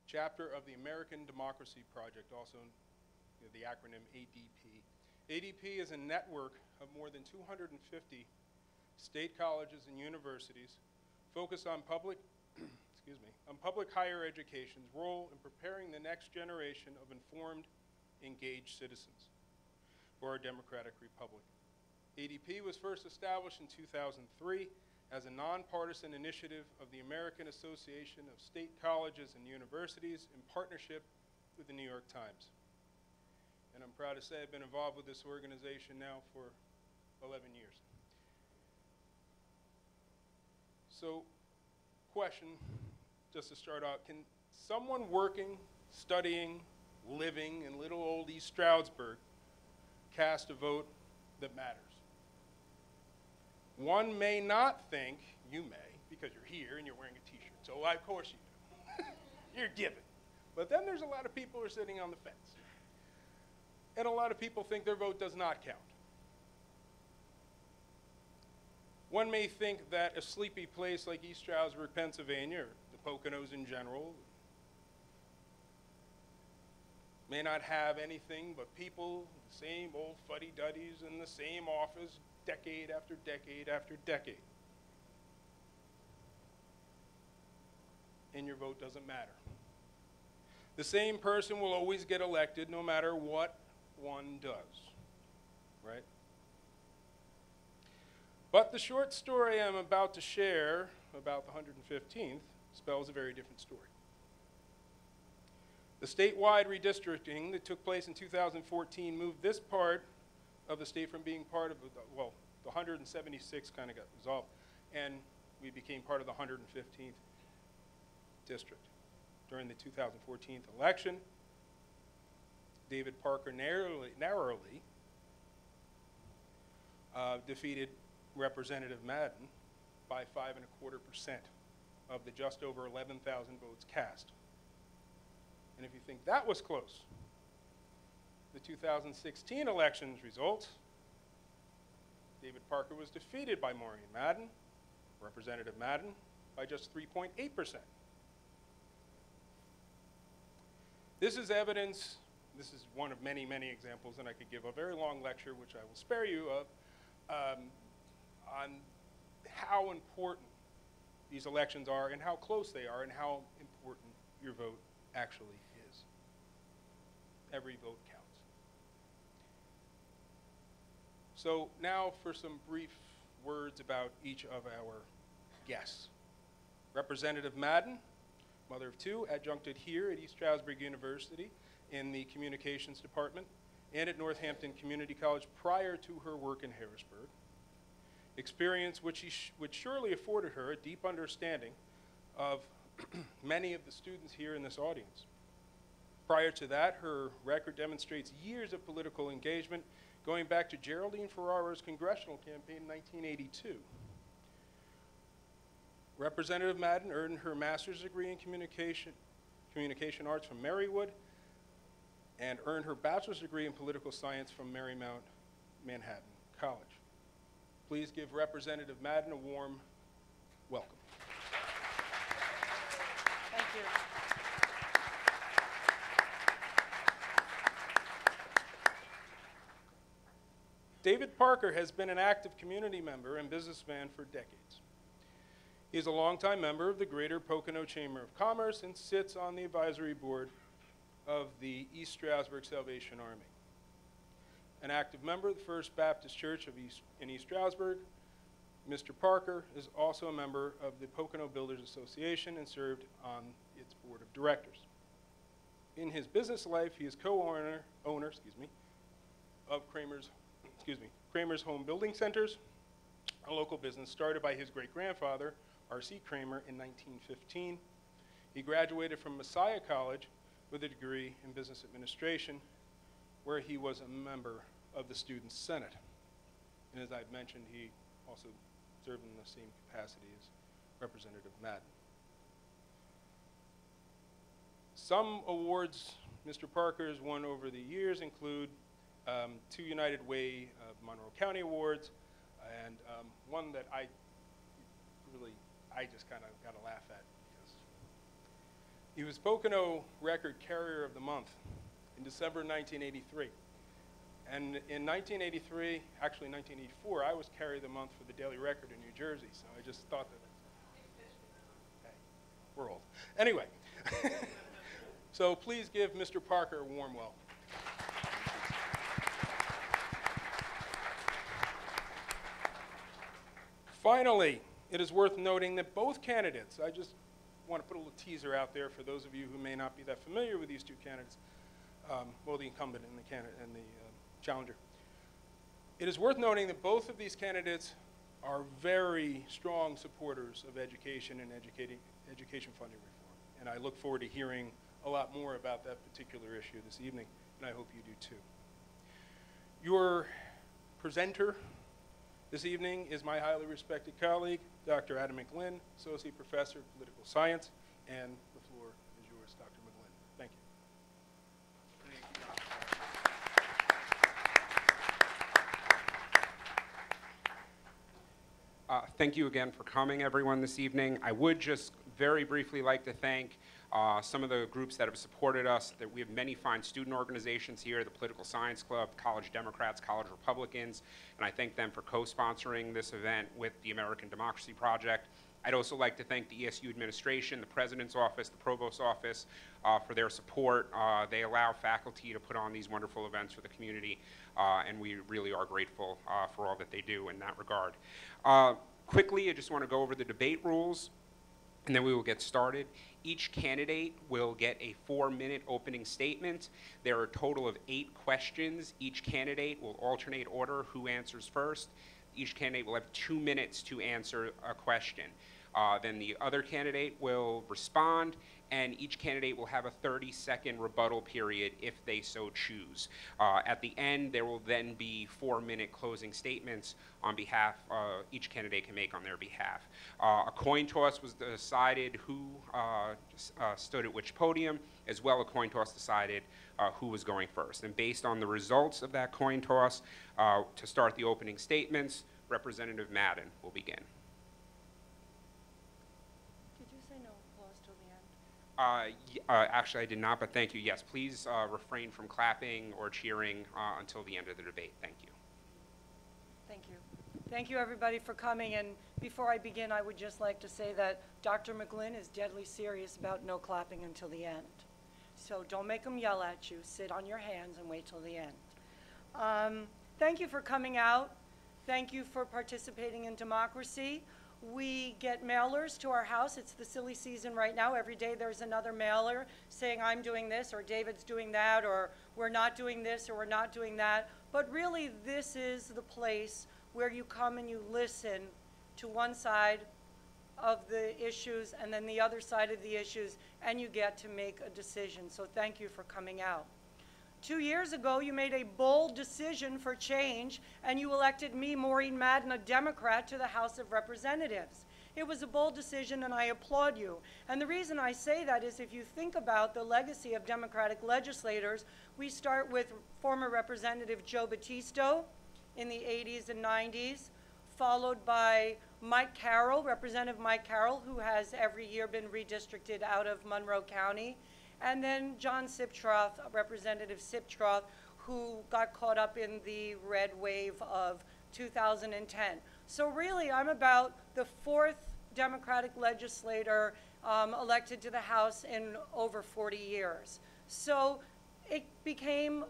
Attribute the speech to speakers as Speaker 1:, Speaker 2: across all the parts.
Speaker 1: chapter of the American Democracy Project, also the acronym ADP. ADP is a network of more than 250 state colleges and universities focused on public higher education's role in preparing the next generation of informed, engaged citizens for our democratic republic. ADP was first established in 2003 as a nonpartisan initiative of the American Association of State Colleges and Universities in partnership with the New York Times. And I'm proud to say I've been involved with this organization now for 11 years. So, question, just to start out, can someone working, studying, living in little old East Stroudsburg cast a vote that matters? One may not think, you may, because you're here and you're wearing a t-shirt, so of course you do. You're given. But then there's a lot of people who are sitting on the fence. And a lot of people think their vote does not count. One may think that a sleepy place like East Stroudsburg, Pennsylvania, or the Poconos in general, may not have anything but people, the same old fuddy-duddies in the same office, decade after decade after decade. And your vote doesn't matter. The same person will always get elected no matter what one does, right? But the short story I'm about to share about the 115th spells a very different story. The statewide redistricting that took place in 2014 moved this part of the state from being part of, the 176 kind of got resolved, and we became part of the 115th district. During the 2014 election, David Parker narrowly defeated Representative Madden by 5.25% of the just over 11,000 votes cast. And if you think that was close, the 2016 elections results, David Parker was defeated by Maureen Madden, Representative Madden, by just 3.8%. This is evidence, this is one of many, many examples, and I could give a very long lecture, which I will spare you of, on how important these elections are and how close they are and how important your vote actually is. Every vote counts. So now for some brief words about each of our guests. Representative Madden, mother of two, adjuncted here at East Stroudsburg University in the communications department and at Northampton Community College prior to her work in Harrisburg. Experience which surely afforded her a deep understanding of many of the students here in this audience. Prior to that, her record demonstrates years of political engagement going back to Geraldine Ferraro's congressional campaign in 1982. Representative Madden earned her master's degree in communication arts from Marywood and earned her bachelor's degree in political science from Marymount Manhattan College. Please give Representative Madden a warm welcome.
Speaker 2: Thank you.
Speaker 1: David Parker has been an active community member and businessman for decades. He is a longtime member of the Greater Pocono Chamber of Commerce and sits on the advisory board of the East Stroudsburg Salvation Army. An active member of the First Baptist Church in East Stroudsburg, Mr. Parker is also a member of the Pocono Builders Association and served on its board of directors. In his business life, he is co-owner of Kramer's Home Building Centers, a local business started by his great-grandfather, R.C. Kramer, in 1915. He graduated from Messiah College with a degree in business administration, where he was a member of the Student Senate. And as I've mentioned, he also served in the same capacity as Representative Madden. Some awards Mr. Parker has won over the years include 2 United Way Monroe County Awards, and one that I just kind of got to laugh at, because He was Pocono Record Carrier of the Month in December 1983. And in 1983, actually 1984, I was Carrier of the Month for the Daily Record in New Jersey, so I just thought that, hey, we're old. Anyway, so please give Mr. Parker a warm welcome. Finally, it is worth noting that both candidates, I just want to put a little teaser out there for those of you who may not be that familiar with these two candidates, well, the incumbent and the challenger. It is worth noting that both of these candidates are very strong supporters of education and education funding reform. And I look forward to hearing a lot more about that particular issue this evening, and I hope you do too. Your presenter this evening is my highly respected colleague, Dr. Adam McGlynn, Associate Professor of Political Science, and the floor is yours, Dr. McGlynn. Thank you.
Speaker 2: Thank you again for coming, everyone, this evening. I would just very briefly like to thank some of the groups that have supported us. That we have many fine student organizations here, the Political Science Club, College Democrats, College Republicans, and I thank them for co-sponsoring this event with the American Democracy Project. I'd also like to thank the ESU administration, the President's office, the Provost's office for their support. They allow faculty to put on these wonderful events for the community, and we really are grateful for all that they do in that regard. Quickly, I just want to go over the debate rules, and then we will get started. Each candidate will get a 4-minute opening statement. There are a total of 8 questions. Each candidate will alternate order who answers first. Each candidate will have 2 minutes to answer a question. Then the other candidate will respond, and each candidate will have a 30-second rebuttal period if they so choose. At the end, there will then be 4-minute closing statements on behalf, each candidate can make on their behalf. A coin toss was decided who stood at which podium, as well a coin toss decided who was going first. And based on the results of that coin toss, to start the opening statements, Representative Madden will begin. Actually, I did not, but thank you. Yes, please refrain from clapping or cheering until the end of the debate. Thank you.
Speaker 3: Thank you. Thank you, everybody, for coming. And before I begin, I would just like to say that Dr. McGlynn is deadly serious about no clapping until the end. So don't make them yell at you. Sit on your hands and wait till the end. Thank you for coming out. Thank you for participating in democracy. We get mailers to our house. It's the silly season right now. Every day there's another mailer saying I'm doing this, or David's doing that, or we're not doing this, or we're not doing that. But really, this is the place where you come and you listen to one side of the issues and then the other side of the issues, and you get to make a decision. So thank you for coming out. 2 years ago, you made a bold decision for change, and you elected me, Maureen Madden, a Democrat, to the House of Representatives. It was a bold decision, and I applaud you. And the reason I say that is if you think about the legacy of Democratic legislators, we start with former Representative Joe Battisto in the 80s and 90s, followed by Mike Carroll, Representative Mike Carroll, who has every year been redistricted out of Monroe County. And then John Siptroth, Representative Siptroth, who got caught up in the red wave of 2010. So really, I'm about the 4th Democratic legislator elected to the House in over 40 years. So it became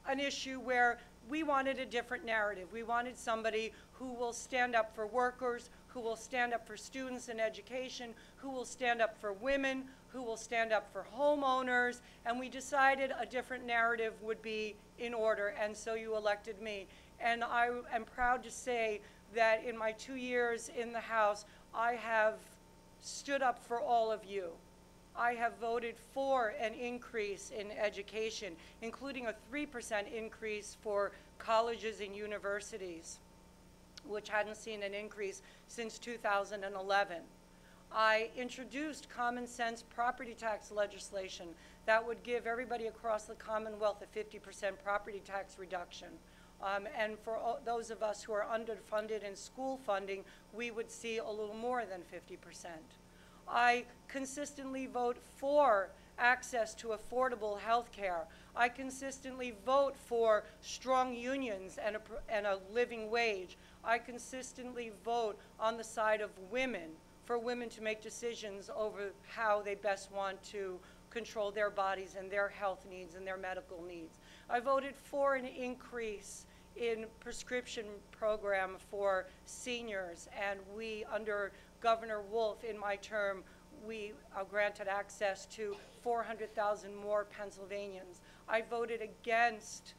Speaker 3: an issue where we wanted a different narrative. We wanted somebody who will stand up for workers, who will stand up for students in education, who will stand up for women, who will stand up for homeowners, and we decided a different narrative would be in order, and so you elected me. And I am proud to say that in my 2 years in the House, I have stood up for all of you. I have voted for an increase in education, including a 3% increase for colleges and universities, which hadn't seen an increase since 2011. I introduced common sense property tax legislation that would give everybody across the Commonwealth a 50% property tax reduction. And for those of us who are underfunded in school funding, we would see a little more than 50%. I consistently vote for access to affordable health care. I consistently vote for strong unions and a living wage. I consistently vote on the side of women, for women to make decisions over how they best want to control their bodies and their health needs and their medical needs. I voted for an increase in prescription program for seniors, and we, under Governor Wolf, in my term, we granted access to 400,000 more Pennsylvanians. I voted against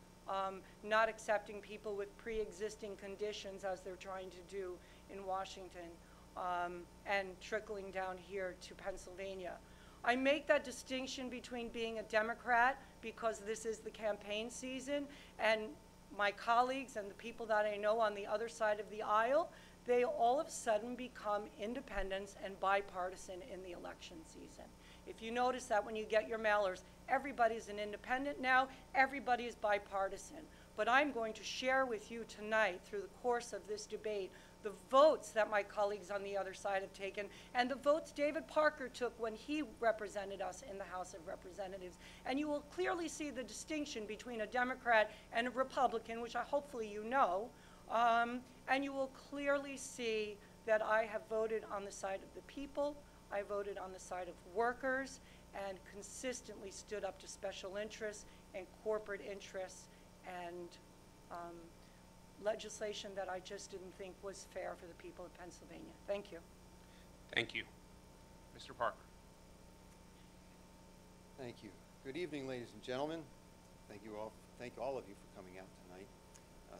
Speaker 3: not accepting people with pre-existing conditions, as they're trying to do in Washington, and trickling down here to Pennsylvania. I make that distinction between being a Democrat, because this is the campaign season, and my colleagues and the people that I know on the other side of the aisle, they all of a sudden become independents and bipartisan in the election season. If you notice that when you get your mailers, everybody's an independent now, everybody is bipartisan. But I'm going to share with you tonight, through the course of this debate, the votes that my colleagues on the other side have taken, and the votes David Parker took when he represented us in the House of Representatives. And you will clearly see the distinction between a Democrat and a Republican, which hopefully you know, and you will clearly see that I have voted on the side of the people, I voted on the side of workers, and consistently stood up to special interests and corporate interests and legislation that I just didn't think was fair for the people of Pennsylvania. Thank you.
Speaker 2: Thank you. Mr. Parker.
Speaker 4: Thank you. Good evening, ladies and gentlemen. Thank all of you for coming out tonight.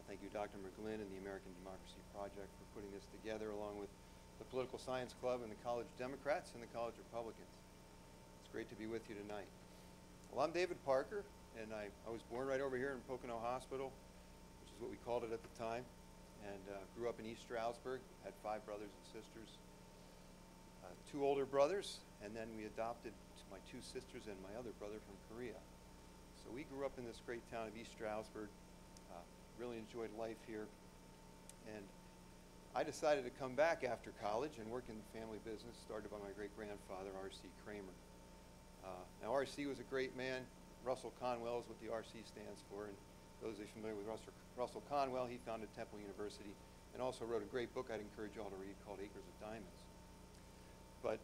Speaker 4: Thank you, Dr. McGlynn and the American Democracy Project, for putting this together, along with the Political Science Club and the College Democrats and the College Republicans. It's great to be with you tonight. Well, I'm David Parker, and I was born right over here in Poconos Hospital, which is what we called it at the time, and grew up in East Stroudsburg, had 5 brothers and sisters, 2 older brothers, and then we adopted my 2 sisters and my other brother from Korea. So we grew up in this great town of East Stroudsburg, really enjoyed life here, and I decided to come back after college and work in the family business started by my great-grandfather, R.C. Kramer. Now, R.C. was a great man. Russell Conwell is what the R.C. stands for, and those of you familiar with Russell Conwell, he founded Temple University and also wrote a great book I'd encourage you all to read called Acres of Diamonds. But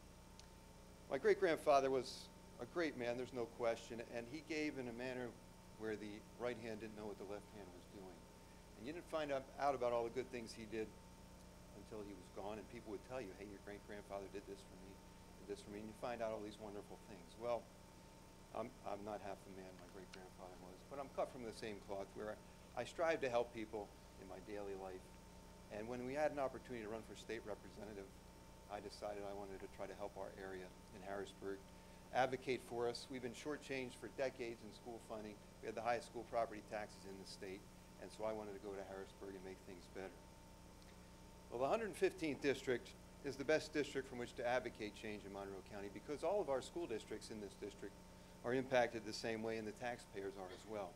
Speaker 4: my great-grandfather was a great man, there's no question, and he gave in a manner where the right hand didn't know what the left hand was doing. And you didn't find out about all the good things he did until he was gone, and people would tell you, hey, your great-grandfather did this for me, and you find out all these wonderful things. Well, I'm not half the man my great-grandfather was, but I'm cut from the same cloth, where I strive to help people in my daily life. And when we had an opportunity to run for state representative, I decided I wanted to try to help our area in Harrisburg, advocate for us. We've been shortchanged for decades in school funding. We had the highest school property taxes in the state, and so I wanted to go to Harrisburg and make things better. Well, the 115th district is the best district from which to advocate change in Monroe County, because all of our school districts in this district are impacted the same way, and the taxpayers are as well.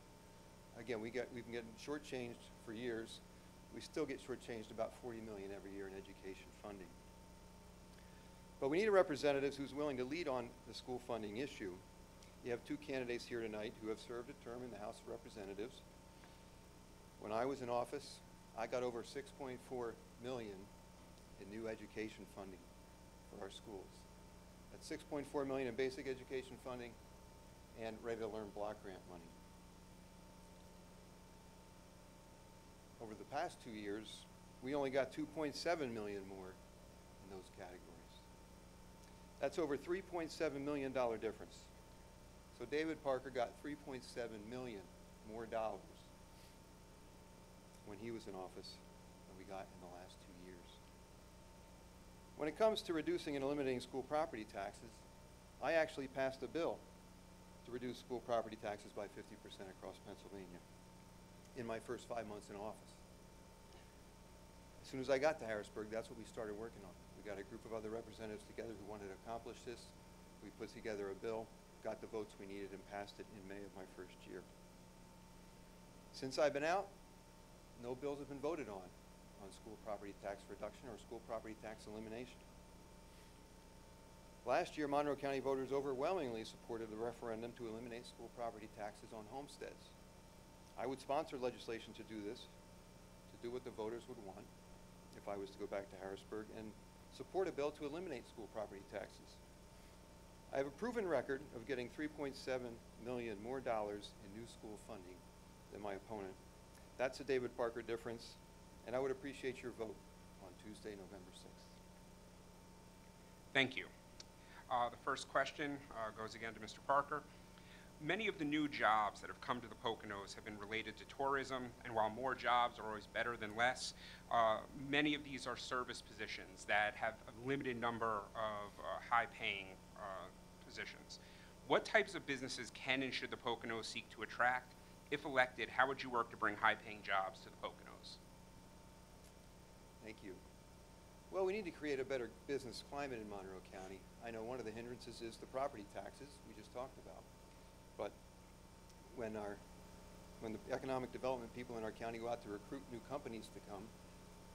Speaker 4: Again, we've been getting shortchanged for years. We still get shortchanged about $40 million every year in education funding. But we need a representative who's willing to lead on the school funding issue. You have 2 candidates here tonight who have served a term in the House of Representatives. When I was in office, I got over $6.4 million in new education funding for our schools. That's $6.4 million in basic education funding and Ready to Learn block grant money. Over the past 2 years, we only got $2.7 million more in those categories. That's over $3.7 million difference. So David Parker got $3.7 million more dollars when he was in office than we got in the last 2 years. When it comes to reducing and eliminating school property taxes, I actually passed a bill to reduce school property taxes by 50% across Pennsylvania in my first 5 months in office. As soon as I got to Harrisburg, that's what we started working on. We got a group of other representatives together who wanted to accomplish this. We put together a bill, got the votes we needed, and passed it in May of my first year. Since I've been out, no bills have been voted on school property tax reduction or school property tax elimination. Last year, Monroe County voters overwhelmingly supported the referendum to eliminate school property taxes on homesteads. I would sponsor legislation to do this, to do what the voters would want if I was to go back to Harrisburg, and support a bill to eliminate school property taxes. I have a proven record of getting $3.7 million more in new school funding than my opponent. That's a David Parker difference, and I would appreciate your vote on Tuesday, November 6th.
Speaker 2: Thank you. The first question goes again to Mr. Parker. Many of the new jobs that have come to the Poconos have been related to tourism, and while more jobs are always better than less, many of these are service positions that have a limited number of high-paying positions. What types of businesses can and should the Poconos seek to attract? If elected, how would you work to bring high-paying jobs to the Poconos?
Speaker 4: Thank you. Well, we need to create a better business climate in Monroe County. I know one of the hindrances is the property taxes we just talked about. But when the economic development people in our county go out to recruit new companies to come,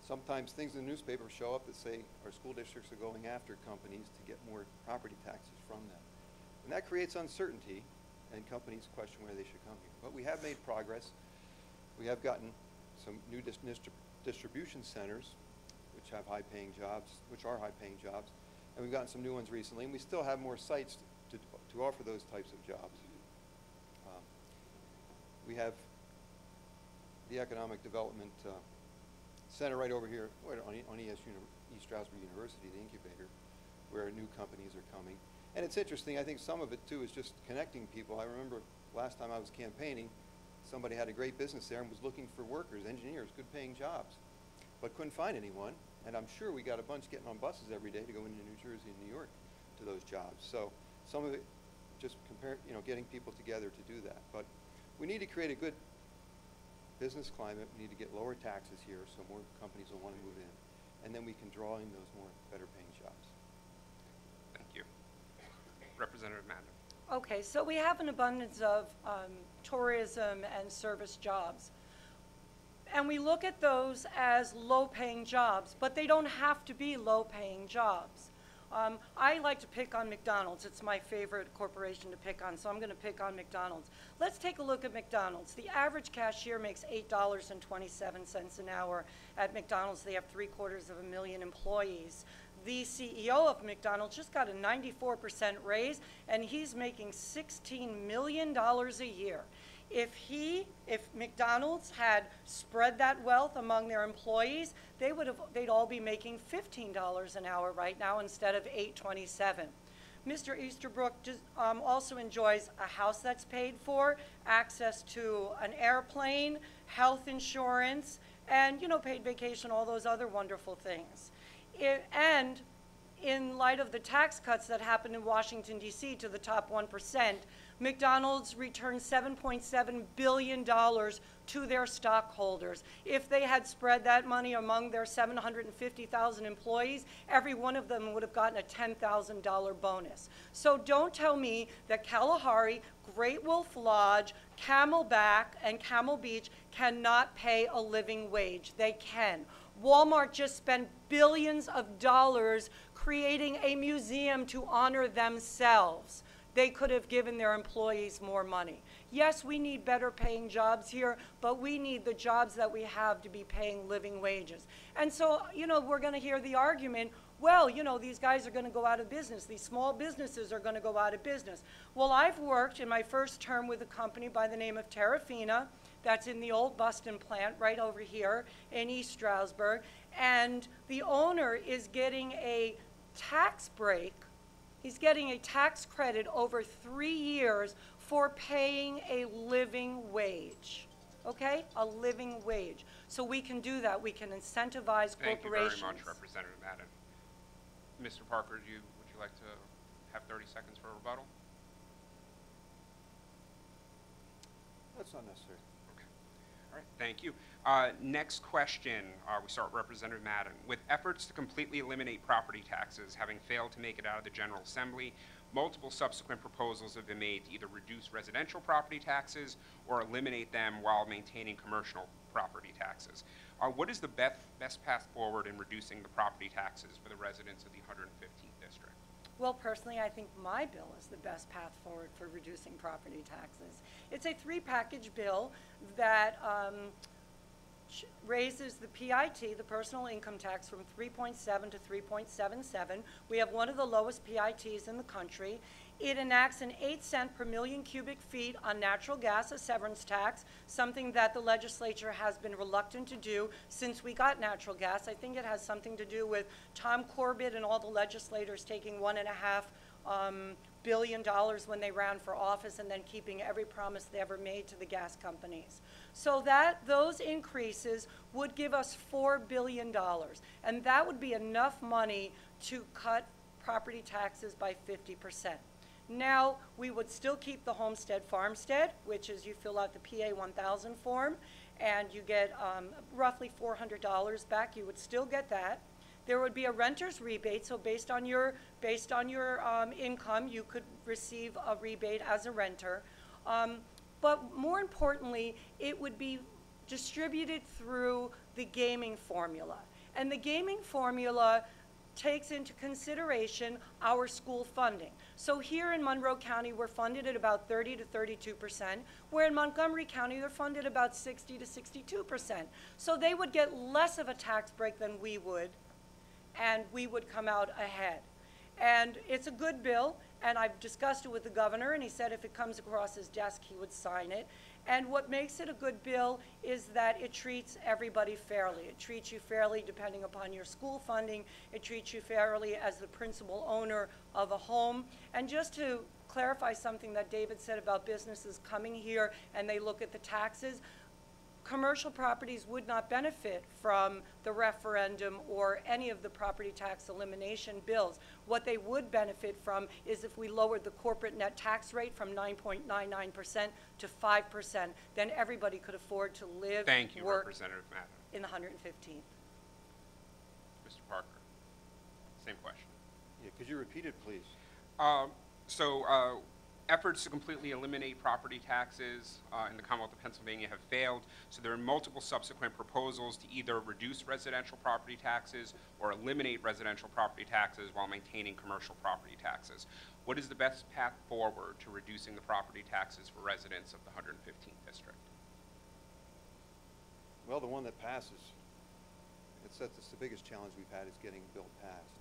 Speaker 4: sometimes things in the newspaper show up that say our school districts are going after companies to get more property taxes from them. And that creates uncertainty, and companies question whether they should come here. But we have made progress. We have gotten some new distribution centers, which have high-paying jobs, which are high-paying jobs, and we've gotten some new ones recently, and we still have more sites to offer those types of jobs. We have the Economic Development Center right over here on East Stroudsburg University, the incubator, where new companies are coming. And it's interesting, I think some of it too is just connecting people. I remember last time I was campaigning, somebody had a great business there and was looking for workers, engineers, good paying jobs, but couldn't find anyone. And I'm sure we got a bunch getting on buses every day to go into New Jersey and New York to those jobs. So some of it just getting people together to do that. But we need to create a good business climate. We need to get lower taxes here so more companies will want to move in. And then we can draw in those more better paying jobs.
Speaker 2: Thank you. Representative Madden.
Speaker 3: Okay, so we have an abundance of tourism and service jobs. And we look at those as low-paying jobs, but they don't have to be low-paying jobs. I like to pick on McDonald's. It's my favorite corporation to pick on, so I'm going to pick on McDonald's. Let's take a look at McDonald's. The average cashier makes $8.27 an hour at McDonald's. They have 750,000 employees. The CEO of McDonald's just got a 94% raise, and he's making $16 million a year. If McDonald's had spread that wealth among their employees, they'd all be making $15 an hour right now instead of $8.27. Mr. Easterbrook also enjoys a house that's paid for, access to an airplane, health insurance, and paid vacation, all those other wonderful things. And in light of the tax cuts that happened in Washington, D.C. to the top 1%, McDonald's returned $7.7 billion to their stockholders. If they had spread that money among their 750,000 employees, every one of them would have gotten a $10,000 bonus. So don't tell me that Kalahari, Great Wolf Lodge, Camelback, and Camel Beach cannot pay a living wage. They can. Walmart just spent billions of dollars creating a museum to honor themselves. They could have given their employees more money. Yes, we need better paying jobs here, but we need the jobs that we have to be paying living wages. And so, we're going to hear the argument, well, these guys are going to go out of business. These small businesses are going to go out of business. Well, I've worked in my first term with a company by the name of Terrafina. That's in the old Buston plant right over here in East Stroudsburg. And the owner is getting a tax break. He's getting a tax credit over 3 years for paying a living wage, okay? A living wage. So we can do that. We can incentivize corporations.
Speaker 2: Thank you very much, Representative Madden. Mr. Parker, would you like to have 30 seconds for a rebuttal?
Speaker 4: That's not necessary.
Speaker 2: Okay. All right, thank you. Next question, we start with Representative Madden. With efforts to completely eliminate property taxes having failed to make it out of the General Assembly, multiple subsequent proposals have been made to either reduce residential property taxes or eliminate them while maintaining commercial property taxes. What is the best path forward in reducing the property taxes for the residents of the 115th District?
Speaker 3: Well, personally, I think my bill is the best path forward for reducing property taxes. It's a three-package bill that raises the PIT, the personal income tax, from 3.7 to 3.77. We have one of the lowest PITs in the country. It enacts an 8-cent per million cubic feet on natural gas, a severance tax, something that the legislature has been reluctant to do since we got natural gas. I think it has something to do with Tom Corbett and all the legislators taking $1.5 billion when they ran for office and then keeping every promise they ever made to the gas companies. So those increases would give us $4 billion, and that would be enough money to cut property taxes by 50%. Now, we would still keep the homestead farmstead, which is you fill out the PA 1000 form, and you get roughly $400 back. You would still get that. There would be a renter's rebate, so based on your income, you could receive a rebate as a renter. But more importantly, it would be distributed through the gaming formula. And the gaming formula takes into consideration our school funding. So here in Monroe County, we're funded at about 30 to 32%, where in Montgomery County, they're funded about 60 to 62%. So they would get less of a tax break than we would, and we would come out ahead. And it's a good bill, and I've discussed it with the governor, and he said if it comes across his desk, he would sign it. And what makes it a good bill is that it treats everybody fairly. It treats you fairly depending upon your school funding. It treats you fairly as the principal owner of a home. And just to clarify something that David said about businesses coming here and they look at the taxes, commercial properties would not benefit from the referendum or any of the property tax elimination bills. What they would benefit from is if we lowered the corporate net tax rate from 9.99% to 5%, then everybody could afford to live,
Speaker 2: Thank you,
Speaker 3: work
Speaker 2: Representative Madden.
Speaker 3: in the 115th.
Speaker 2: Mr. Parker, same question.
Speaker 4: Yeah, could you repeat it, please?
Speaker 2: Efforts to completely eliminate property taxes in the Commonwealth of Pennsylvania have failed, so there are multiple subsequent proposals to either reduce residential property taxes or eliminate residential property taxes while maintaining commercial property taxes. What is the best path forward to reducing the property taxes for residents of the 115th district?
Speaker 4: Well, the one that passes. That's the biggest challenge we've had, is getting a bill passed.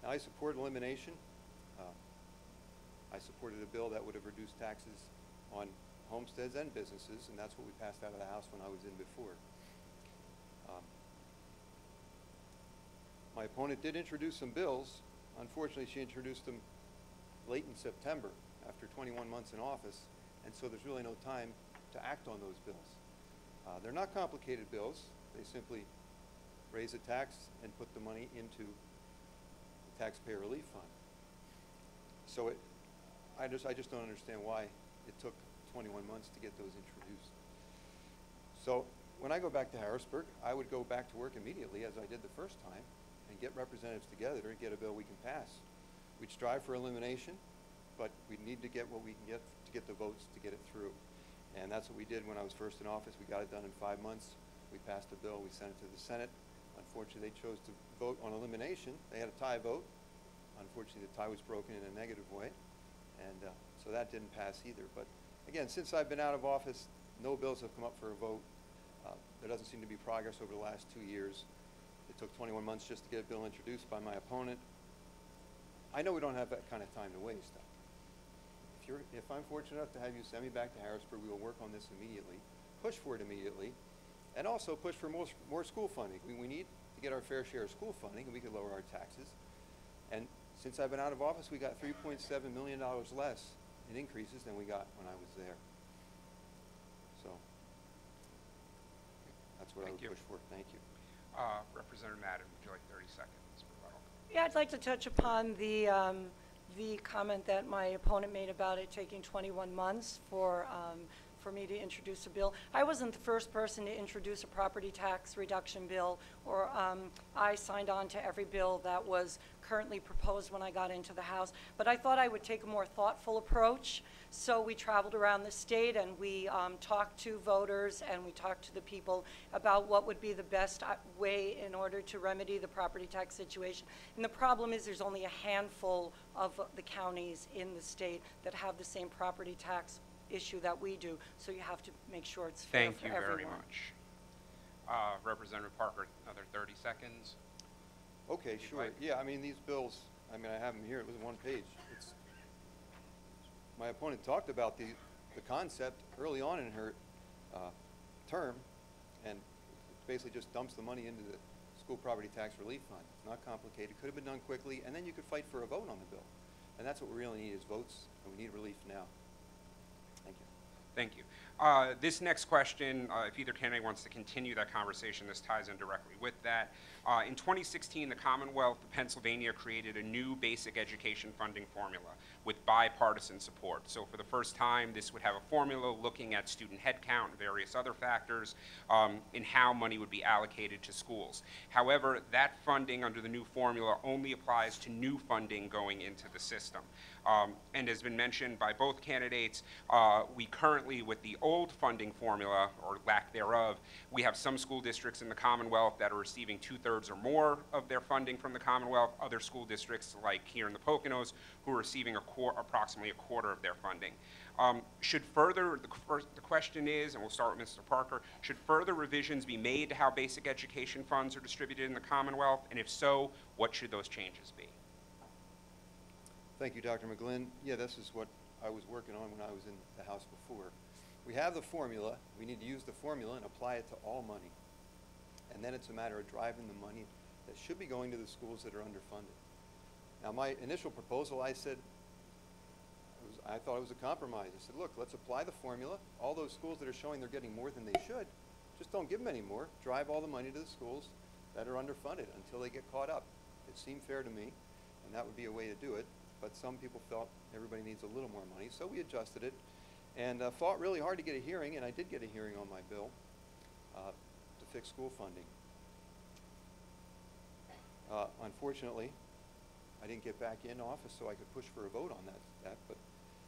Speaker 4: Now, I support elimination. I supported a bill that would have reduced taxes on homesteads and businesses, and that's what we passed out of the House when I was in before. My opponent did introduce some bills. Unfortunately, she introduced them late in September, after 21 months in office, and so there's really no time to act on those bills. They're not complicated bills. They simply raise a tax and put the money into the taxpayer relief fund. So I just don't understand why it took 21 months to get those introduced. So when I go back to Harrisburg, I would go back to work immediately, as I did the first time, and get representatives together to get a bill we can pass. We'd strive for elimination, but we need to get what we can get to get the votes to get it through. And that's what we did when I was first in office. We got it done in 5 months. We passed a bill. We sent it to the Senate. Unfortunately, they chose to vote on elimination. They had a tie vote. Unfortunately, the tie was broken in a negative way. And so that didn't pass either. But again, since I've been out of office, no bills have come up for a vote. There doesn't seem to be progress over the last 2 years. It took 21 months just to get a bill introduced by my opponent. I know we don't have that kind of time to waste. If I'm fortunate enough to have you send me back to Harrisburg, we will work on this immediately, push for it immediately, and also push for more school funding. We need to get our fair share of school funding, and we could lower our taxes. And since I've been out of office, we got $3.7 million less in increases than we got when I was there. So that's what I would push for. Thank you.
Speaker 2: Representative Madden, would you like 30 seconds rebuttal?
Speaker 3: Yeah, I'd like to touch upon the comment that my opponent made about it taking 21 months for for me to introduce a bill. I wasn't the first person to introduce a property tax reduction bill, or I signed on to every bill that was currently proposed when I got into the House. But I thought I would take a more thoughtful approach. So we traveled around the state and we talked to voters and we talked to the people about what would be the best way in order to remedy the property tax situation. And the problem is there's only a handful of the counties in the state that have the same property tax issue that we do. So you have to make sure it's fair for everyone.
Speaker 2: Thank you very much. Representative Parker, another 30 seconds.
Speaker 4: Okay, sure.
Speaker 2: like?
Speaker 4: Yeah, I mean, these bills, I mean, I have them here. It was one page. My opponent talked about the concept early on in her term, and basically just dumps the money into the school property tax relief fund. It's not complicated. Could have been done quickly, and then you could fight for a vote on the bill. And that's what we really need is votes, and we need relief now. Thank you.
Speaker 2: Thank you. This next question, if either candidate wants to continue that conversation, this ties in directly with that. In 2016, the Commonwealth of Pennsylvania created a new basic education funding formula with bipartisan support. So for the first time, this would have a formula looking at student headcount and various other factors in how money would be allocated to schools. However, that funding under the new formula only applies to new funding going into the system. And has been mentioned by both candidates, we currently, with the old funding formula, or lack thereof, we have some school districts in the Commonwealth that are receiving 2/3 or more of their funding from the Commonwealth, other school districts like here in the Poconos who are receiving approximately a quarter of their funding. The question is, and we'll start with Mr. Parker, should further revisions be made to how basic education funds are distributed in the Commonwealth? And if so, what should those changes be?
Speaker 4: Thank you, Dr. McGlynn. Yeah, this is what I was working on when I was in the House before. We have the formula. We need to use the formula and apply it to all money. And then it's a matter of driving the money that should be going to the schools that are underfunded. Now, my initial proposal, I said, I thought it was a compromise. I said, look, let's apply the formula. All those schools that are showing they're getting more than they should, just don't give them any more. Drive all the money to the schools that are underfunded until they get caught up. It seemed fair to me, and that would be a way to do it. But some people felt everybody needs a little more money, so we adjusted it and fought really hard to get a hearing, and I did get a hearing on my bill to fix school funding. Unfortunately, I didn't get back in office so I could push for a vote on that, but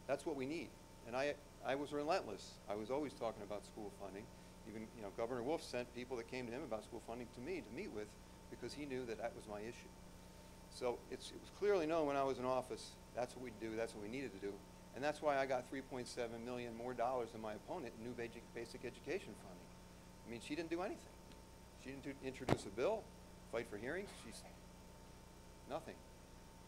Speaker 4: that's what we need. And I was relentless. I was always talking about school funding. Even, Governor Wolf sent people that came to him about school funding to me to meet with because he knew that that was my issue. So it was clearly known when I was in office, that's what we do, that's what we needed to do. And that's why I got $3.7 million more than my opponent in new basic education funding. I mean, she didn't do anything. She didn't introduce a bill, fight for hearings, she's nothing.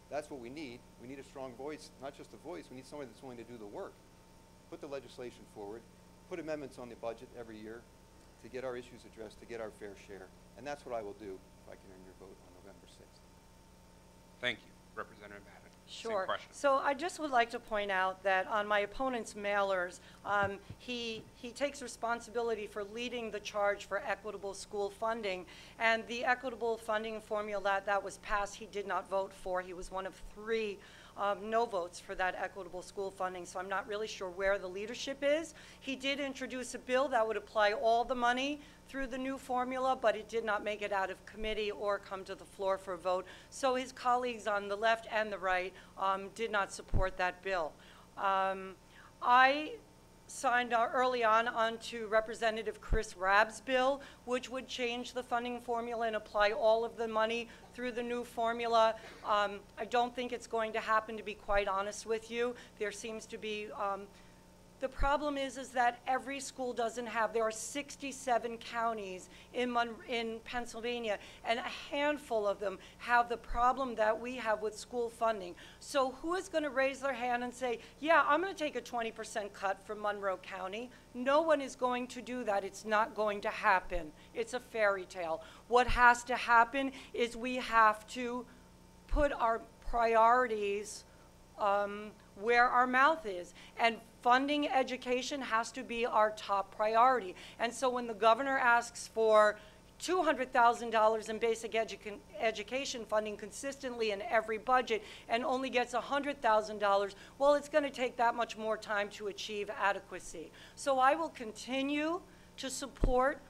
Speaker 4: That's what we need. We need a strong voice, not just a voice, we need somebody that's willing to do the work. Put the legislation forward, put amendments on the budget every year to get our issues addressed, to get our fair share. And that's what I will do if I can earn your vote on November 6th.
Speaker 2: Thank you. Representative Madden.
Speaker 3: Sure.
Speaker 2: Same question.
Speaker 3: So I just would like to point out that on my opponent's mailers, he takes responsibility for leading the charge for equitable school funding. And the equitable funding formula that was passed, he did not vote for. He was one of 3 no votes for that equitable school funding, so I'm not really sure where the leadership is. He did introduce a bill that would apply all the money through the new formula, but it did not make it out of committee or come to the floor for a vote. So his colleagues on the left and the right did not support that bill. I signed early on to Representative Chris Rabb's bill, which would change the funding formula and apply all of the money through the new formula. I don't think it's going to happen, to be quite honest with you. There seems to be the problem is that every school doesn't have, there are 67 counties in Pennsylvania, and a handful of them have the problem that we have with school funding. So who is going to raise their hand and say, yeah, I'm going to take a 20% cut from Monroe County? No one is going to do that. It's not going to happen. It's a fairy tale. What has to happen is we have to put our priorities where our mouth is. And funding education has to be our top priority. And so when the governor asks for $200,000 in basic education funding consistently in every budget and only gets $100,000, well, it's going to take that much more time to achieve adequacy. So I will continue to support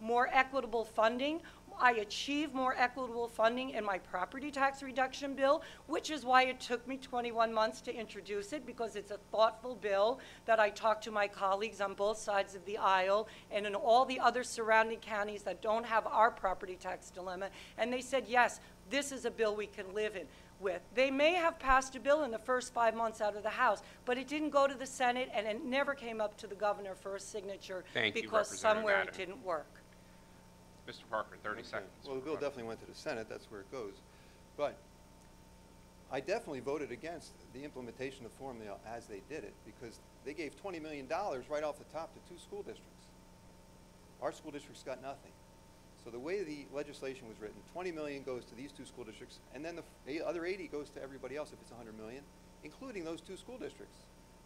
Speaker 3: more equitable funding. I achieve more equitable funding in my property tax reduction bill, which is why it took me 21 months to introduce it, because it's a thoughtful bill that I talked to my colleagues on both sides of the aisle and in all the other surrounding counties that don't have our property tax dilemma, and they said, yes, this is a bill we can live with. They may have passed a bill in the first 5 months out of the House, but it didn't go to the Senate, and it never came up to the governor for a signature.
Speaker 2: Thank you,
Speaker 3: because
Speaker 2: Representative
Speaker 3: somewhere
Speaker 2: Madden.
Speaker 3: it didn't work.
Speaker 2: Mr. Parker, 30 seconds.
Speaker 4: Well, the bill definitely went to the Senate, that's where it goes. But I definitely voted against the implementation of formula as they did it, because they gave $20 million right off the top to 2 school districts. Our school districts got nothing. So the way the legislation was written, $20 million goes to these 2 school districts, and then the other 80 goes to everybody else if it's $100 million, including those 2 school districts.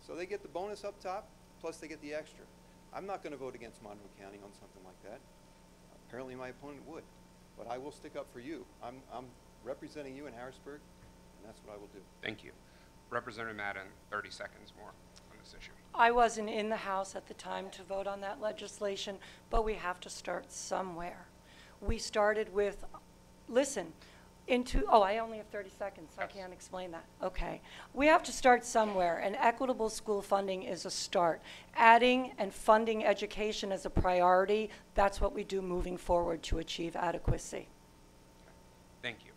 Speaker 4: So they get the bonus up top, plus they get the extra. I'm not going to vote against Monroe County on something like that. Apparently my opponent would, but I will stick up for you. I'm representing you in Harrisburg, and that's what I will do.
Speaker 2: Thank you. Representative Madden, 30 seconds more on this issue.
Speaker 3: I wasn't in the House at the time to vote on that legislation, but we have to start somewhere. We started with, listen, I only have 30 seconds, so
Speaker 2: Yes.
Speaker 3: I can't explain that. Okay. We have to start somewhere, and equitable school funding is a start. Adding and funding education as a priority, that's what we do moving forward to achieve adequacy.
Speaker 2: Thank you.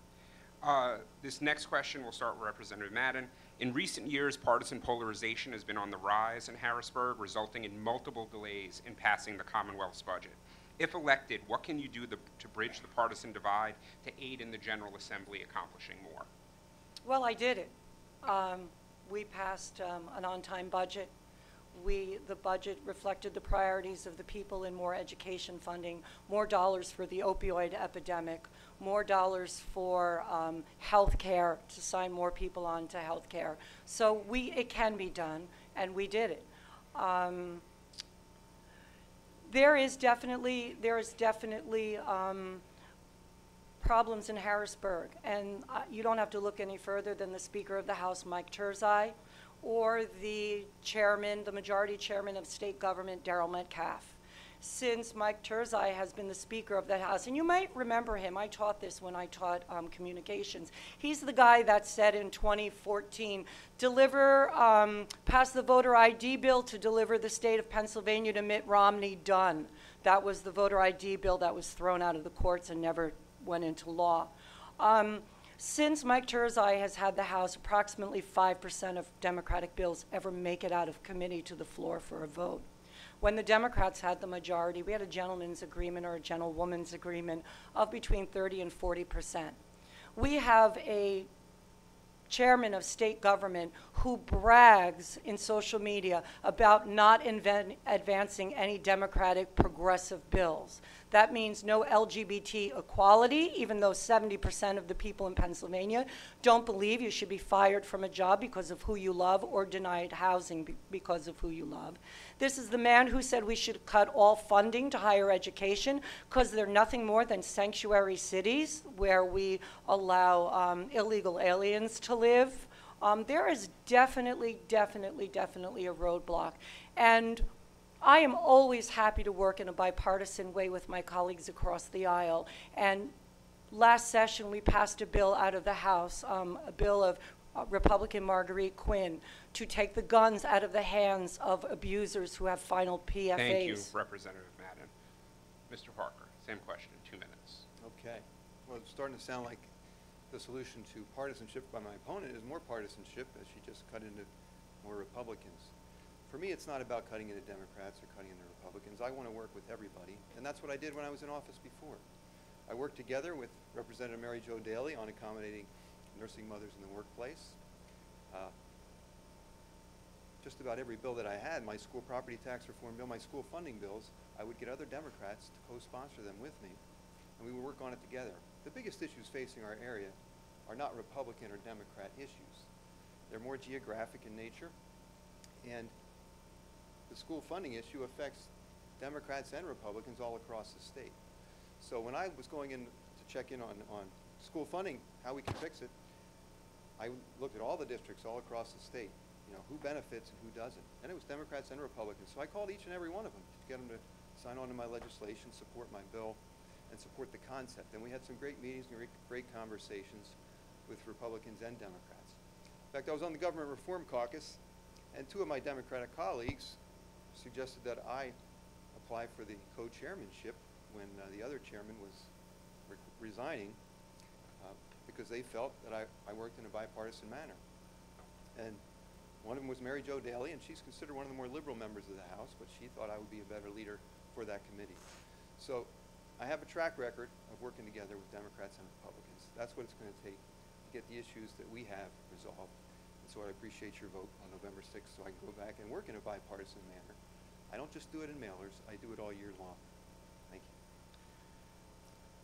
Speaker 2: This next question will start with Representative Madden. In recent years, partisan polarization has been on the rise in Harrisburg, resulting in multiple delays in passing the Commonwealth's budget. If elected, what can you do to bridge the partisan divide to aid in the General Assembly accomplishing more?
Speaker 3: Well, I did it. We passed an on-time budget. The budget reflected the priorities of the people in more education funding, more dollars for the opioid epidemic, more dollars for health care, to sign more people on to health care. So it can be done, and we did it. There is definitely problems in Harrisburg, and you don't have to look any further than the Speaker of the House, Mike Turzai, or the majority chairman of state government, Darrell Metcalf. Since Mike Turzai has been the Speaker of the House, and you might remember him, I taught this when I taught communications. He's the guy that said in 2014, pass the voter ID bill to deliver the state of Pennsylvania to Mitt Romney, done. That was the voter ID bill that was thrown out of the courts and never went into law. Since Mike Turzai has had the House, approximately 5% of Democratic bills ever make it out of committee to the floor for a vote. When the Democrats had the majority, we had a gentleman's agreement or a gentlewoman's agreement of between 30 and 40%. We have a chairman of state government who brags in social media about not advancing any Democratic progressive bills. That means no LGBT equality, even though 70% of the people in Pennsylvania don't believe you should be fired from a job because of who you love or denied housing because of who you love. This is the man who said we should cut all funding to higher education because they're nothing more than sanctuary cities where we allow illegal aliens to live. There is definitely a roadblock. And I am always happy to work in a bipartisan way with my colleagues across the aisle. And last session, we passed a bill out of the House, a bill of Republican Marguerite Quinn, to take the guns out of the hands of abusers who have final PFAs.
Speaker 2: Thank you, Representative Madden. Mr. Parker, same question, 2 minutes.
Speaker 4: Okay. Well, it's starting to sound like the solution to partisanship by my opponent is more partisanship, as she just cut into more Republicans. For me, it's not about cutting into Democrats or cutting into Republicans. I want to work with everybody, and that's what I did when I was in office before. I worked together with Representative Mary Jo Daley on accommodating nursing mothers in the workplace. Just about every bill that I had, my school property tax reform bill, my school funding bills, I would get other Democrats to co-sponsor them with me, and we would work on it together. The biggest issues facing our area are not Republican or Democrat issues. They're more geographic in nature, and the school funding issue affects Democrats and Republicans all across the state. So when I was going in to check in on school funding, how we can fix it, I looked at all the districts all across the state, you know, who benefits and who doesn't. And it was Democrats and Republicans. So I called each and every one of them to get them to sign on to my legislation, support my bill, and support the concept. And we had some great meetings and great conversations with Republicans and Democrats. In fact, I was on the Government Reform Caucus, and two of my Democratic colleagues suggested that I apply for the co-chairmanship when the other chairman was resigning, because they felt that I worked in a bipartisan manner. And one of them was Mary Jo Daley, and she's considered one of the more liberal members of the House, but she thought I would be a better leader for that committee. So I have a track record of working together with Democrats and Republicans. That's what it's going to take to get the issues that we have resolved. And so I appreciate your vote on November 6th so I can go back and work in a bipartisan manner. I don't just do it in mailers, I do it all year long. Thank you.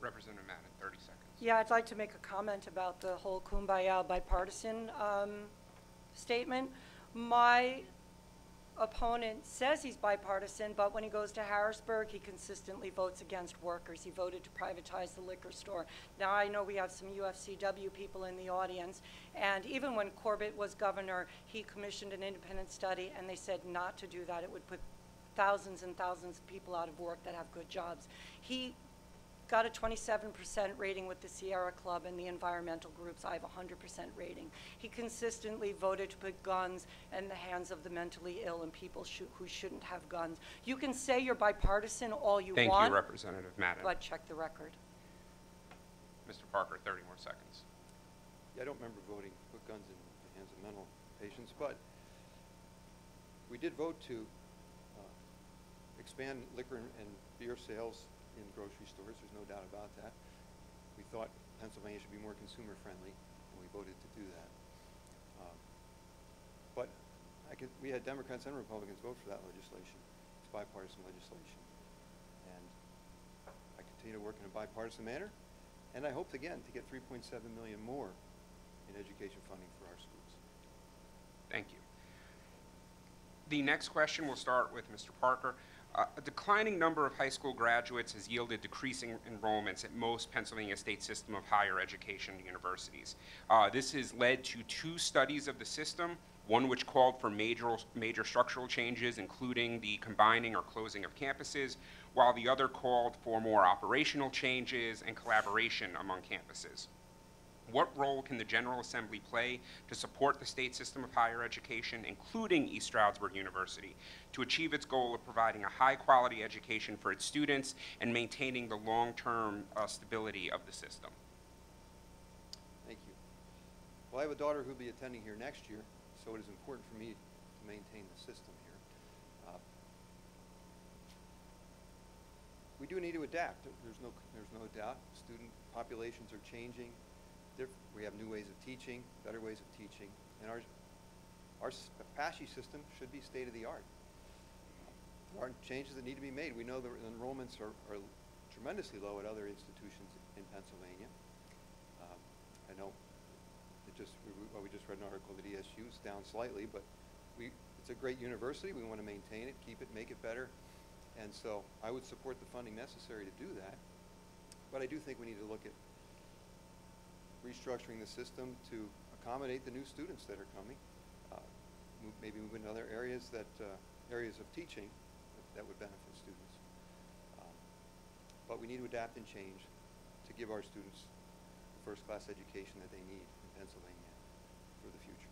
Speaker 2: Representative Madden, 30 seconds.
Speaker 3: Yeah, I'd like to make a comment about the whole kumbaya bipartisan statement. My opponent says he's bipartisan, but when he goes to Harrisburg, he consistently votes against workers. He voted to privatize the liquor store. Now, I know we have some UFCW people in the audience, and even when Corbett was governor, he commissioned an independent study, and they said not to do that. It would put thousands and thousands of people out of work that have good jobs. He got a 27% rating with the Sierra Club and the environmental groups. I have a 100% rating. He consistently voted to put guns in the hands of the mentally ill and people who shouldn't have guns. You can say you're bipartisan all you want.
Speaker 2: Thank you, Representative Madden.
Speaker 3: But check the record.
Speaker 2: Mr. Parker, 30 more seconds.
Speaker 4: Yeah, I don't remember voting to put guns in the hands of mental patients, but we did vote to expand liquor and beer sales in grocery stores. There's no doubt about that. We thought Pennsylvania should be more consumer friendly, and we voted to do that. But we had Democrats and Republicans vote for that legislation. It's bipartisan legislation. And I continue to work in a bipartisan manner, and I hope again to get $3.7 million more in education funding for our schools.
Speaker 2: Thank you. The next question will start with Mr. Parker. A declining number of high school graduates has yielded decreasing enrollments at most Pennsylvania state system of higher education universities. This has led to 2 studies of the system, one which called for major structural changes, including the combining or closing of campuses, while the other called for more operational changes and collaboration among campuses. What role can the General Assembly play to support the state system of higher education, including East Stroudsburg University, to achieve its goal of providing a high-quality education for its students and maintaining the long-term stability of the system?
Speaker 4: Thank you. Well, I have a daughter who will be attending here next year, so it is important for me to maintain the system here. We do need to adapt. There's no doubt. Student populations are changing. We have new ways of teaching, better ways of teaching, and our PASHE system should be state-of-the-art. There are changes that need to be made. We know the enrollments are tremendously low at other institutions in Pennsylvania. I know we just read an article that ESU is down slightly, but it's a great university. We want to maintain it, keep it, make it better, and so I would support the funding necessary to do that. But I do think we need to look at restructuring the system to accommodate the new students that are coming, maybe move into other areas areas of teaching that would benefit students. But we need to adapt and change to give our students the first-class education that they need in Pennsylvania for the future.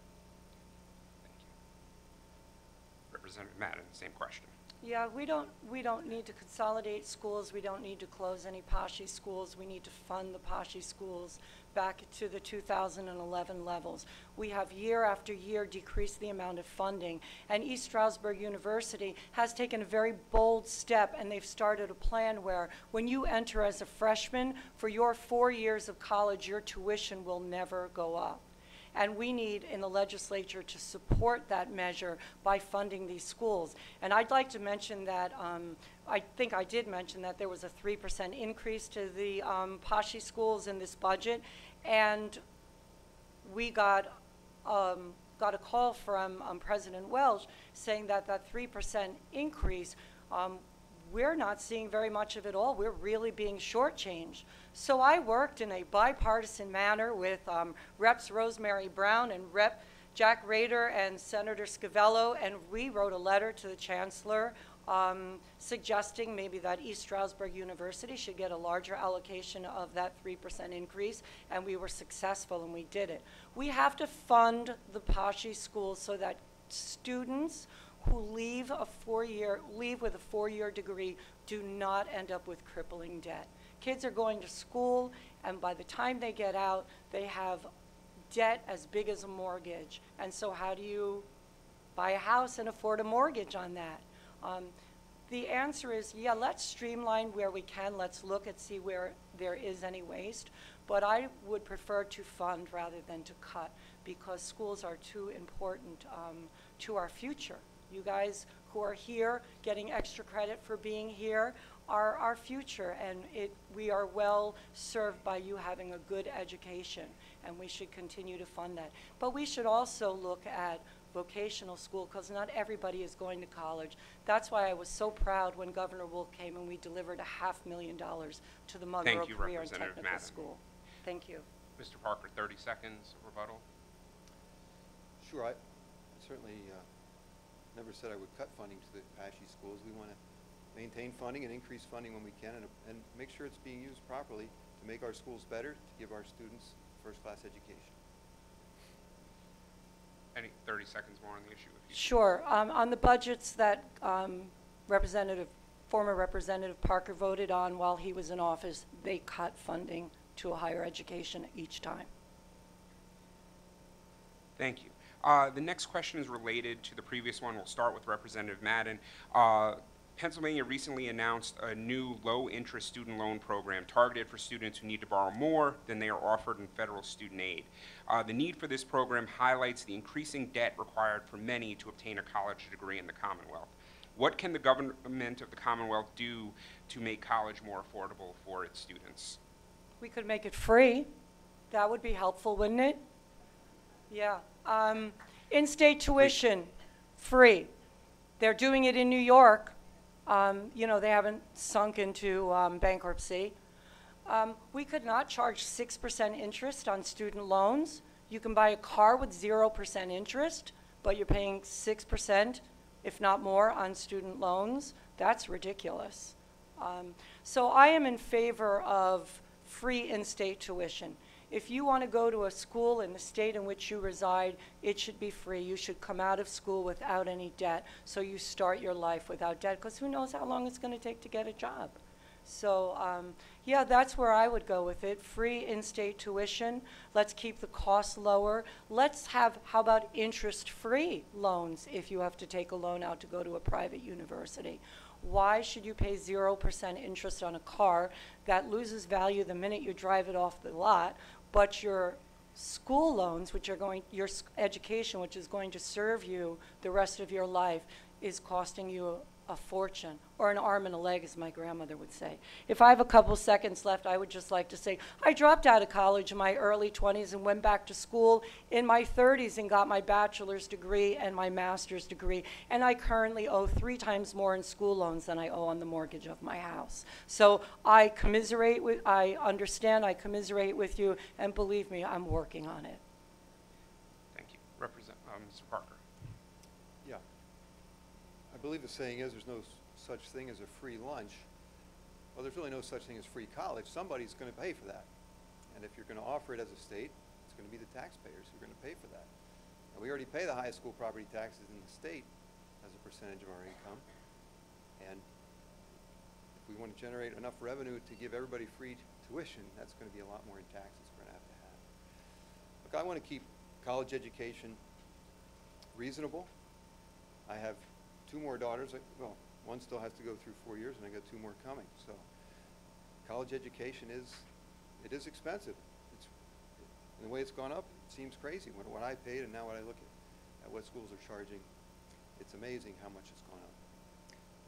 Speaker 2: Thank you. Representative Madden, same question.
Speaker 3: Yeah, we don't need to consolidate schools. We don't need to close any PASHE schools. We need to fund the PASHE schools back to the 2011 levels. We have year after year decreased the amount of funding, and East Stroudsburg University has taken a very bold step, and they've started a plan where when you enter as a freshman, for your 4 years of college, your tuition will never go up. And we need in the legislature to support that measure by funding these schools. And I'd like to mention that, I think I did mention that there was a 3% increase to the PASHE schools in this budget. And we got a call from President Welch saying that that 3% increase we're not seeing very much of it all. We're really being shortchanged. So I worked in a bipartisan manner with Reps Rosemary Brown and Rep Jack Rader and Senator Scavello, and we wrote a letter to the Chancellor suggesting maybe that East Stroudsburg University should get a larger allocation of that 3% increase, and we were successful and we did it. We have to fund the PASHI schools so that students who leave with a four-year degree do not end up with crippling debt. Kids are going to school, and by the time they get out, they have debt as big as a mortgage. And so how do you buy a house and afford a mortgage on that? The answer is, yeah, let's streamline where we can. Let's look and see where there is any waste. But I would prefer to fund rather than to cut, because schools are too important to our future. You guys who are here getting extra credit for being here are our future, and we are well served by you having a good education, and we should continue to fund that. But we should also look at vocational school, because not everybody is going to college. That's why I was so proud when Governor Wolf came and we delivered $500,000 to the Monroe Career and Technical School. Thank you.
Speaker 2: Mr. Parker, 30 seconds rebuttal.
Speaker 4: Sure, I certainly never said I would cut funding to the PASHI schools. We want to maintain funding and increase funding when we can, and make sure it's being used properly to make our schools better, to give our students first-class education.
Speaker 2: Any 30 seconds more on the issue? If you
Speaker 3: Sure. On the budgets that former Representative Parker voted on while he was in office, they cut funding to higher education each time.
Speaker 2: Thank you. The next question is related to the previous one. We'll start with Representative Madden. Pennsylvania recently announced a new low-interest student loan program targeted for students who need to borrow more than they are offered in federal student aid. The need for this program highlights the increasing debt required for many to obtain a college degree in the Commonwealth. What can the government of the Commonwealth do to make college more affordable for its students?
Speaker 3: We could make it free. That would be helpful, wouldn't it? Yeah. In-state tuition, free. They're doing it in New York. You know, they haven't sunk into bankruptcy. We could not charge 6% interest on student loans. You can buy a car with 0% interest, but you're paying 6%, if not more, on student loans. That's ridiculous. So I am in favor of free in-state tuition. If you want to go to a school in the state in which you reside, it should be free. You should come out of school without any debt, so you start your life without debt, because who knows how long it's going to take to get a job. So yeah, that's where I would go with it. Free in-state tuition. Let's keep the costs lower. Let's have, how about interest-free loans if you have to take a loan out to go to a private university? Why should you pay 0% interest on a car that loses value the minute you drive it off the lot, but your school loans, which are your education, which is going to serve you the rest of your life, is costing you a fortune, or an arm and a leg, as my grandmother would say. If I have a couple seconds left, I would just like to say, I dropped out of college in my early 20s and went back to school in my 30s and got my bachelor's degree and my master's degree, and I currently owe 3 times more in school loans than I owe on the mortgage of my house. So I understand, I commiserate with you, and believe me, I'm working on it.
Speaker 2: Thank you. Mr. Parker.
Speaker 4: Yeah. I believe the saying is there's no such thing as a free lunch. Well, there's really no such thing as free college. Somebody's going to pay for that. And if you're going to offer it as a state, it's going to be the taxpayers who are going to pay for that. And we already pay the highest school property taxes in the state as a percentage of our income. And if we want to generate enough revenue to give everybody free tuition, that's going to be a lot more in taxes we're going to have. Look, I want to keep college education reasonable. I have 2 more daughters. Well, one still has to go through 4 years, and I got 2 more coming. So college education is expensive. And the way it's gone up, it seems crazy. What I paid and now what I look at what schools are charging, it's amazing how much it's gone up.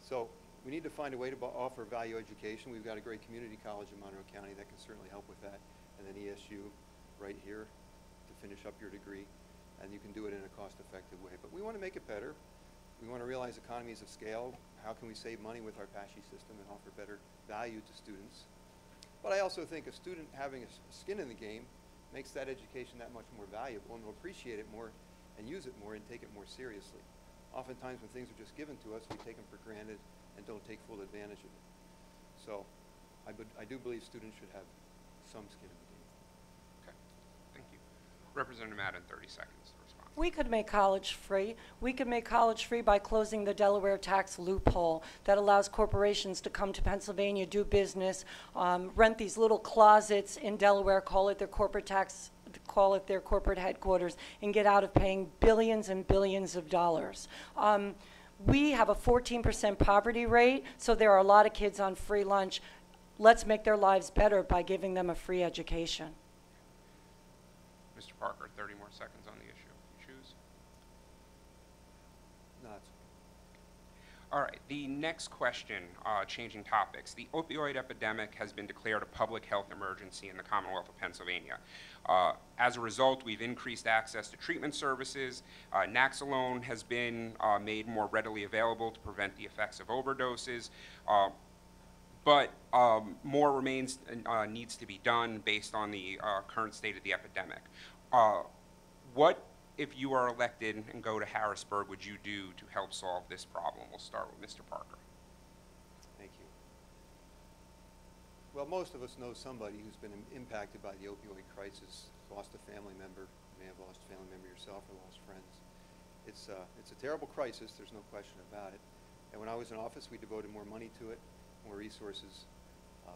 Speaker 4: So we need to find a way to offer value education. We've got a great community college in Monroe County that can certainly help with that, and then ESU right here to finish up your degree, and you can do it in a cost-effective way. But we want to make it better. We want to realize economies of scale, how can we save money with our PASHE system and offer better value to students. But I also think a student having a skin in the game makes that education that much more valuable, and will appreciate it more and use it more and take it more seriously. Oftentimes when things are just given to us, we take them for granted and don't take full advantage of it. So I do believe students should have some skin in the game.
Speaker 2: Okay, thank you. Representative Madden, 30 seconds to respond.
Speaker 3: We could make college free. We could make college free by closing the Delaware tax loophole that allows corporations to come to Pennsylvania, do business, rent these little closets in Delaware, call it their corporate headquarters, and get out of paying billions and billions of dollars. We have a 14% poverty rate, so there are a lot of kids on free lunch. Let's make their lives better by giving them a free education.
Speaker 2: Mr. Parker, 30 more seconds on the issue. You choose.
Speaker 4: No, it's
Speaker 2: All right, the next question, changing topics. The opioid epidemic has been declared a public health emergency in the Commonwealth of Pennsylvania. As a result, we've increased access to treatment services. Naxalone has been made more readily available to prevent the effects of overdoses. But more needs to be done based on the current state of the epidemic. What, if you are elected and go to Harrisburg, would you do to help solve this problem? We'll start with Mr. Parker.
Speaker 4: Thank you. Well, most of us know somebody who's been impacted by the opioid crisis, lost a family member, you may have lost a family member yourself or lost friends. It's a terrible crisis, there's no question about it. And when I was in office, we devoted more money to it, more resources.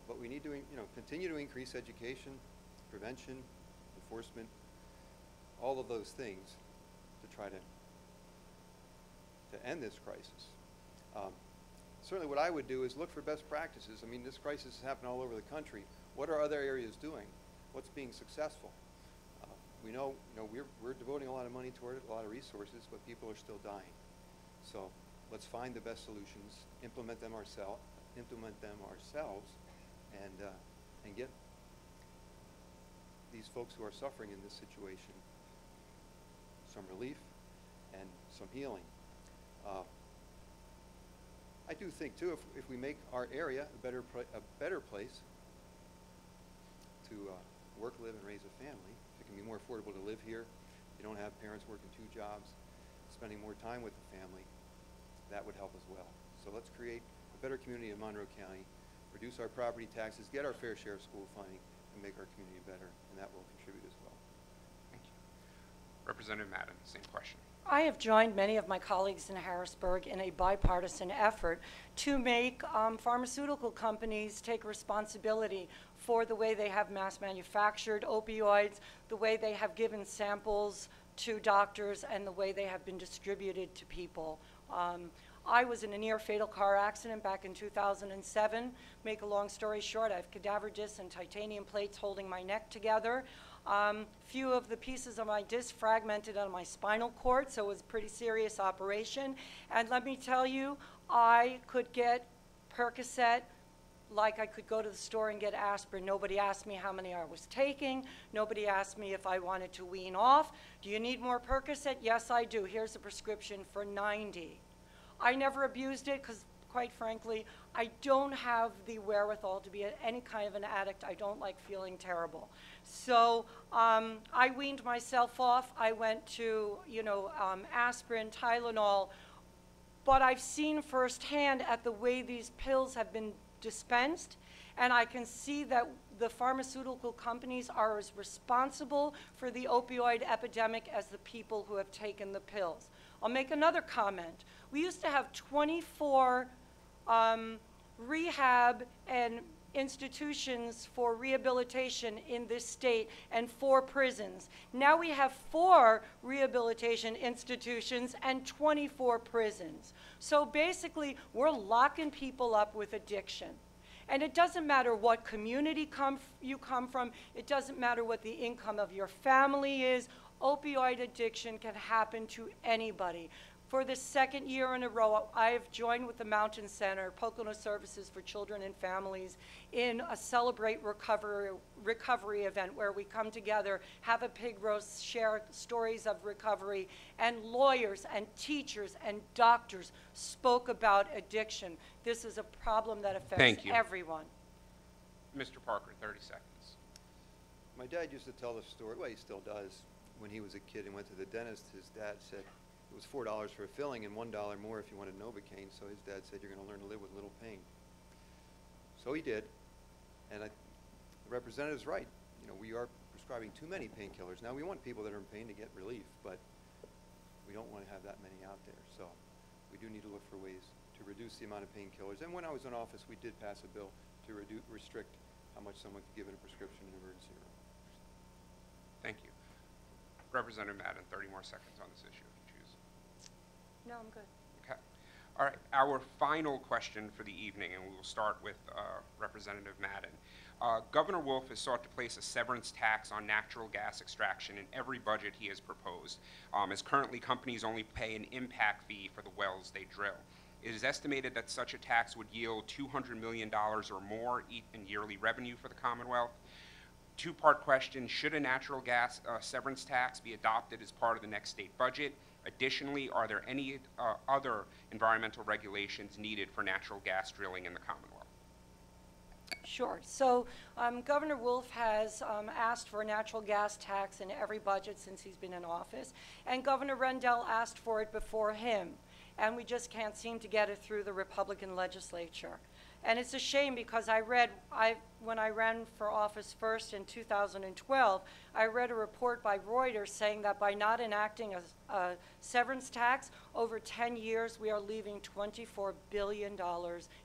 Speaker 4: But we need to continue to increase education, prevention, enforcement, all of those things to try to end this crisis. Certainly what I would do is look for best practices. I mean, this crisis has happened all over the country. What are other areas doing? What's being successful? We know, we're devoting a lot of money toward it, a lot of resources, but people are still dying. So let's find the best solutions, implement them ourselves, and get these folks who are suffering in this situation some relief and some healing. I do think too, if we make our area a better place to work, live, and raise a family, if it can be more affordable to live here, you don't have parents working 2 jobs, spending more time with the family, that would help as well. So let's create a better community in Monroe County, reduce our property taxes, get our fair share of school funding, and make our community better, and that will contribute as well.
Speaker 2: Thank you. Representative Madden, same question.
Speaker 3: I have joined many of my colleagues in Harrisburg in a bipartisan effort to make pharmaceutical companies take responsibility for the way they have mass manufactured opioids, the way they have given samples to doctors, and the way they have been distributed to people. I was in a near fatal car accident back in 2007. Make a long story short, I have cadaver discs and titanium plates holding my neck together. Few of the pieces of my disc fragmented on my spinal cord, so it was a pretty serious operation. And let me tell you, I could get Percocet like I could go to the store and get aspirin. Nobody asked me how many I was taking. Nobody asked me if I wanted to wean off. Do you need more Percocet? Yes, I do. Here's a prescription for 90. I never abused it because, quite frankly, I don't have the wherewithal to be any kind of an addict. I don't like feeling terrible. So I weaned myself off. I went to, aspirin, Tylenol. But I've seen firsthand at the way these pills have been dispensed, and I can see that the pharmaceutical companies are as responsible for the opioid epidemic as the people who have taken the pills. I'll make another comment. We used to have 24 rehab and institutions for rehabilitation in this state and 4 prisons. Now we have 4 rehabilitation institutions and 24 prisons. So basically, we're locking people up with addiction. And it doesn't matter what community you come from. It doesn't matter what the income of your family is. Opioid addiction can happen to anybody. For the second year in a row, I have joined with the Mountain Center, Poconos Services for Children and Families, in a Celebrate Recovery event where we come together, have a pig roast, share stories of recovery, and lawyers and teachers and doctors spoke about addiction. This is a problem that affects everyone.
Speaker 2: Mr. Parker, 30 seconds.
Speaker 4: My dad used to tell the story, well, he still does. When he was a kid and went to the dentist, his dad said it was $4 for a filling and $1 more if you wanted Novocaine. So his dad said, you're going to learn to live with little pain. So he did. And the representative's right. You know, we are prescribing too many painkillers. Now, we want people that are in pain to get relief, but we don't want to have that many out there. So we do need to look for ways to reduce the amount of painkillers. And when I was in office, we did pass a bill to restrict how much someone could give in a prescription in an emergency room.
Speaker 2: Thank you. Representative Madden, 30 more seconds on this issue if you choose.
Speaker 3: No, I'm good.
Speaker 2: Okay. All right. Our final question for the evening, and we will start with Representative Madden. Governor Wolf has sought to place a severance tax on natural gas extraction in every budget he has proposed, as currently companies only pay an impact fee for the wells they drill. It is estimated that such a tax would yield $200 million or more in yearly revenue for the Commonwealth. Two-part question: should a natural gas severance tax be adopted as part of the next state budget? Additionally, are there any other environmental regulations needed for natural gas drilling in the Commonwealth?
Speaker 3: Sure. So Governor Wolf has asked for a natural gas tax in every budget since he's been in office, and Governor Rendell asked for it before him, and we just can't seem to get it through the Republican legislature. And it's a shame because when I ran for office first in 2012, I read a report by Reuters saying that by not enacting a severance tax, over 10 years we are leaving $24 billion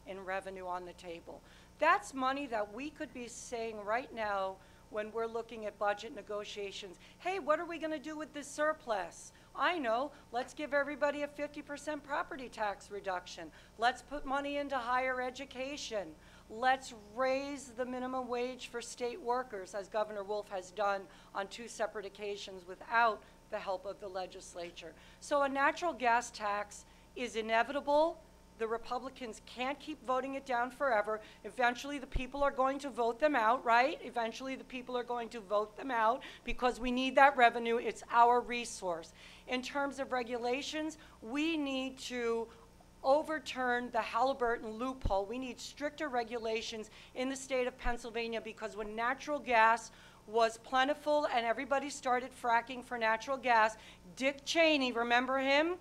Speaker 3: in revenue on the table. That's money that we could be saying right now when we're looking at budget negotiations. Hey, what are we going to do with this surplus? I know, let's give everybody a 50% property tax reduction. Let's put money into higher education. Let's raise the minimum wage for state workers, as Governor Wolf has done on 2 separate occasions without the help of the legislature. So a natural gas tax is inevitable. The Republicans can't keep voting it down forever. Eventually the people are going to vote them out, right? Eventually the people are going to vote them out because we need that revenue. It's our resource. In terms of regulations, we need to overturn the Halliburton loophole. We need stricter regulations in the state of Pennsylvania because when natural gas was plentiful and everybody started fracking for natural gas, Dick Cheney, remember him?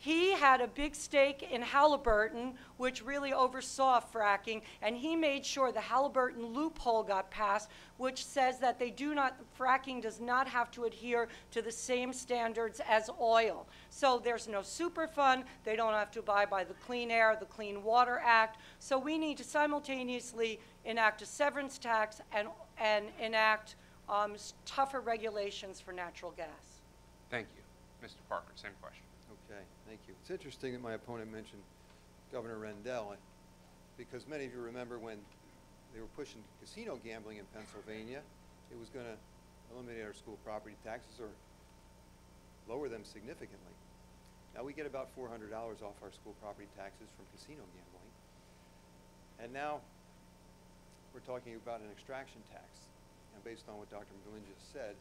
Speaker 3: He had a big stake in Halliburton, which really oversaw fracking, and he made sure the Halliburton loophole got passed, which says that fracking does not have to adhere to the same standards as oil. So there's no Superfund. They don't have to abide by the Clean Air, the Clean Water Act. So we need to simultaneously enact a severance tax and enact tougher regulations for natural gas.
Speaker 2: Thank you. Mr. Parker, same question.
Speaker 4: Okay, thank you. It's interesting that my opponent mentioned Governor Rendell, because many of you remember when they were pushing casino gambling in Pennsylvania, it was going to eliminate our school property taxes or lower them significantly. Now we get about $400 off our school property taxes from casino gambling. And now we're talking about an extraction tax. And based on what Dr. McGlynn just said,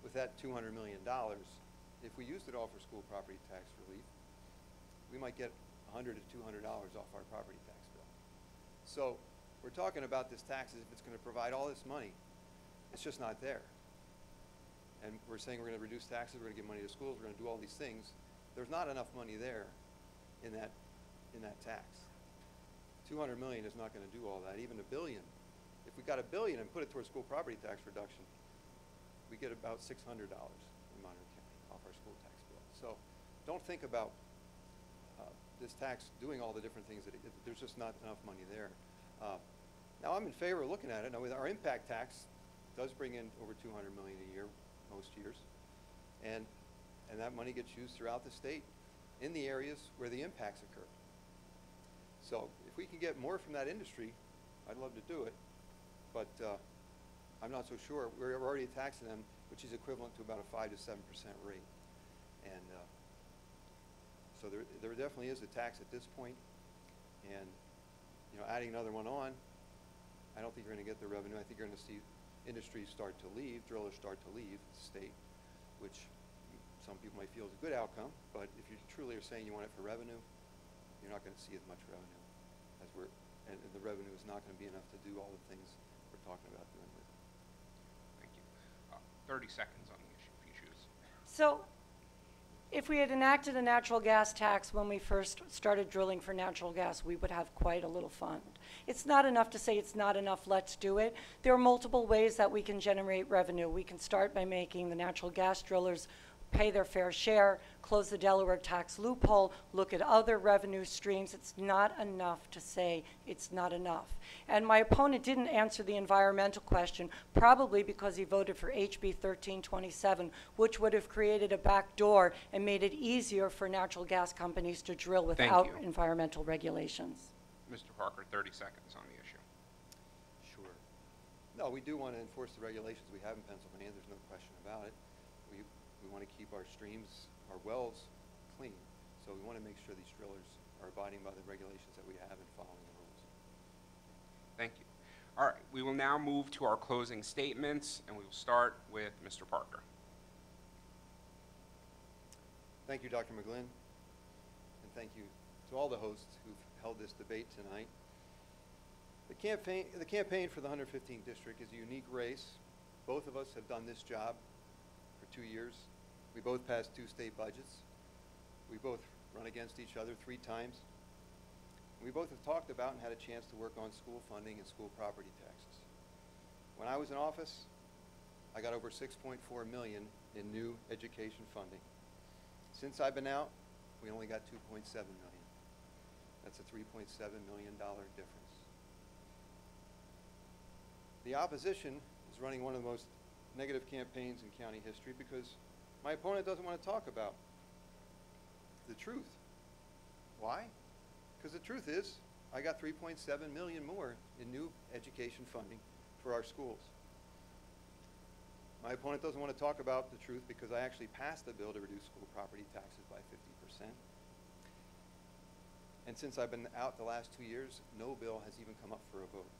Speaker 4: with that $200 million, if we used it all for school property tax relief, we might get $100 to $200 off our property tax bill. So we're talking about this tax as if it's going to provide all this money. It's just not there. And we're saying we're going to reduce taxes, we're going to give money to schools, we're going to do all these things. There's not enough money there in that tax. 200 million is not going to do all that, even $1 billion. If we got $1 billion and put it towards school property tax reduction, we get about $600 in Monroe County off our school tax bill. So don't think about this tax doing all the different things that there's just not enough money there. Now I'm in favor of looking at it. Now with our impact tax does bring in over $200 million a year most years, and that money gets used throughout the state in the areas where the impacts occur. So if we can get more from that industry, I'd love to do it, but I'm not so sure. We're already taxing them, which is equivalent to about a 5 to 7% rate. And So there definitely is a tax at this point, and adding another one on, I don't think you're going to get the revenue. I think you're going to see industries start to leave, drillers start to leave the state, which some people might feel is a good outcome. But if you truly are saying you want it for revenue, you're not going to see as much revenue and the revenue is not going to be enough to do all the things we're talking about doing with it.
Speaker 2: Thank you. 30 seconds on the issue if you choose.
Speaker 3: So if we had enacted a natural gas tax when we first started drilling for natural gas, we would have quite a little fund. It's not enough to say it's not enough, let's do it. There are multiple ways that we can generate revenue. We can start by making the natural gas drillers pay their fair share, close the Delaware tax loophole, look at other revenue streams. It's not enough to say it's not enough. And my opponent didn't answer the environmental question, probably because he voted for HB 1327, which would have created a back door and made it easier for natural gas companies to drill without environmental regulations.
Speaker 2: Mr. Parker, 30 seconds on the issue.
Speaker 4: Sure. No, we do want to enforce the regulations we have in Pennsylvania. There's no question about it. We want to keep our streams, our wells clean. So we want to make sure these drillers are abiding by the regulations that we have and following the rules.
Speaker 2: Thank you. All right, we will now move to our closing statements, and we will start with Mr. Parker.
Speaker 4: Thank you, Dr. McGlynn, and thank you to all the hosts who've held this debate tonight. The campaign for the 115th district is a unique race. Both of us have done this job for 2 years. We both passed 2 state budgets. We both run against each other 3 times. We both have talked about and had a chance to work on school funding and school property taxes. When I was in office, I got over $6.4 million in new education funding. Since I've been out, we only got $2.7 million. That's a $3.7 million difference. The opposition is running one of the most negative campaigns in county history because my opponent doesn't want to talk about the truth. Why? Because the truth is, I got $3.7 million more in new education funding for our schools. My opponent doesn't want to talk about the truth because I actually passed a bill to reduce school property taxes by 50%. And since I've been out the last 2 years, no bill has even come up for a vote.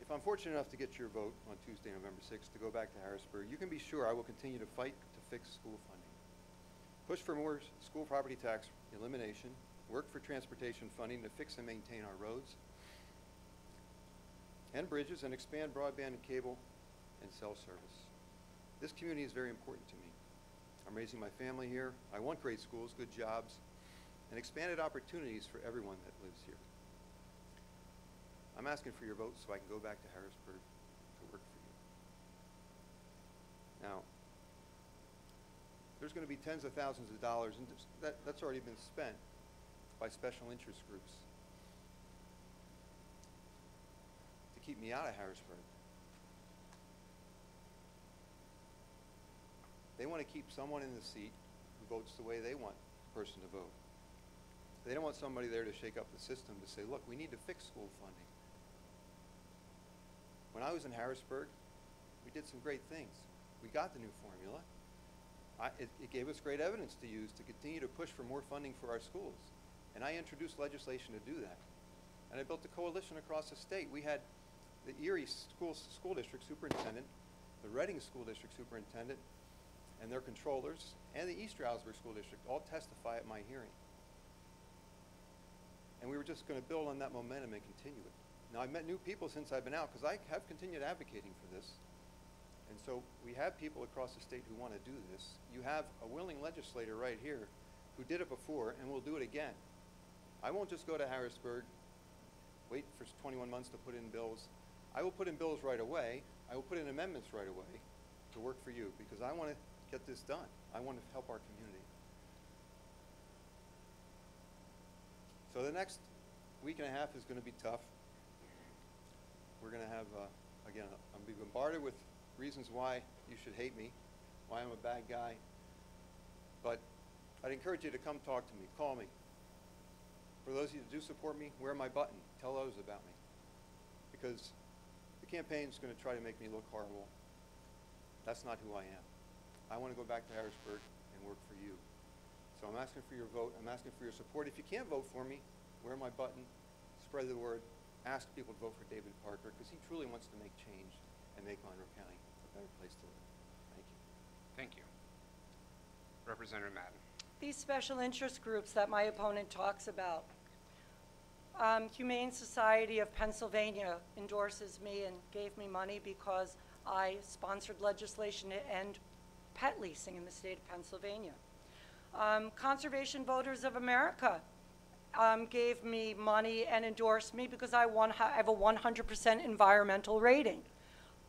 Speaker 4: If I'm fortunate enough to get your vote on Tuesday, November 6th, to go back to Harrisburg, you can be sure I will continue to fight to fix school funding. Push for more school property tax elimination, work for transportation funding to fix and maintain our roads and bridges, and expand broadband and cable and cell service. This community is very important to me. I'm raising my family here. I want great schools, good jobs, and expanded opportunities for everyone that lives here. I'm asking for your vote so I can go back to Harrisburg to work for you. Now, there's going to be tens of thousands of dollars, and that's already been spent by special interest groups to keep me out of Harrisburg. They want to keep someone in the seat who votes the way they want the person to vote. They don't want somebody there to shake up the system to say, look, we need to fix school funding. When I was in Harrisburg, we did some great things. We got the new formula. It gave us great evidence to use to continue to push for more funding for our schools. And I introduced legislation to do that. And I built a coalition across the state. We had the Erie School District Superintendent, the Reading School District Superintendent, and their controllers, and the East Stroudsburg School District all testify at my hearing. And we were just going to build on that momentum and continue it. Now, I've met new people since I've been out because I have continued advocating for this. And so we have people across the state who want to do this. You have a willing legislator right here who did it before and will do it again. I won't just go to Harrisburg, wait for 21 months to put in bills. I will put in bills right away. I will put in amendments right away to work for you because I want to get this done. I want to help our community. So the next week and a half is going to be tough. We're going to have, again, I'm going to be bombarded with reasons why you should hate me, why I'm a bad guy. But I'd encourage you to come talk to me, call me. For those of you that do support me, wear my button. Tell others about me. Because the campaign is going to try to make me look horrible. That's not who I am. I want to go back to Harrisburg and work for you. So I'm asking for your vote. I'm asking for your support. If you can't vote for me, wear my button, spread the word, ask people to vote for David Parker, because he truly wants to make change and make Monroe County a better place to live. Thank you.
Speaker 2: Thank you. Representative Madden.
Speaker 3: These special interest groups that my opponent talks about, Humane Society of Pennsylvania endorses me and gave me money because I sponsored legislation to end pet leasing in the state of Pennsylvania. Conservation Voters of America gave me money and endorsed me because I have a 100% environmental rating.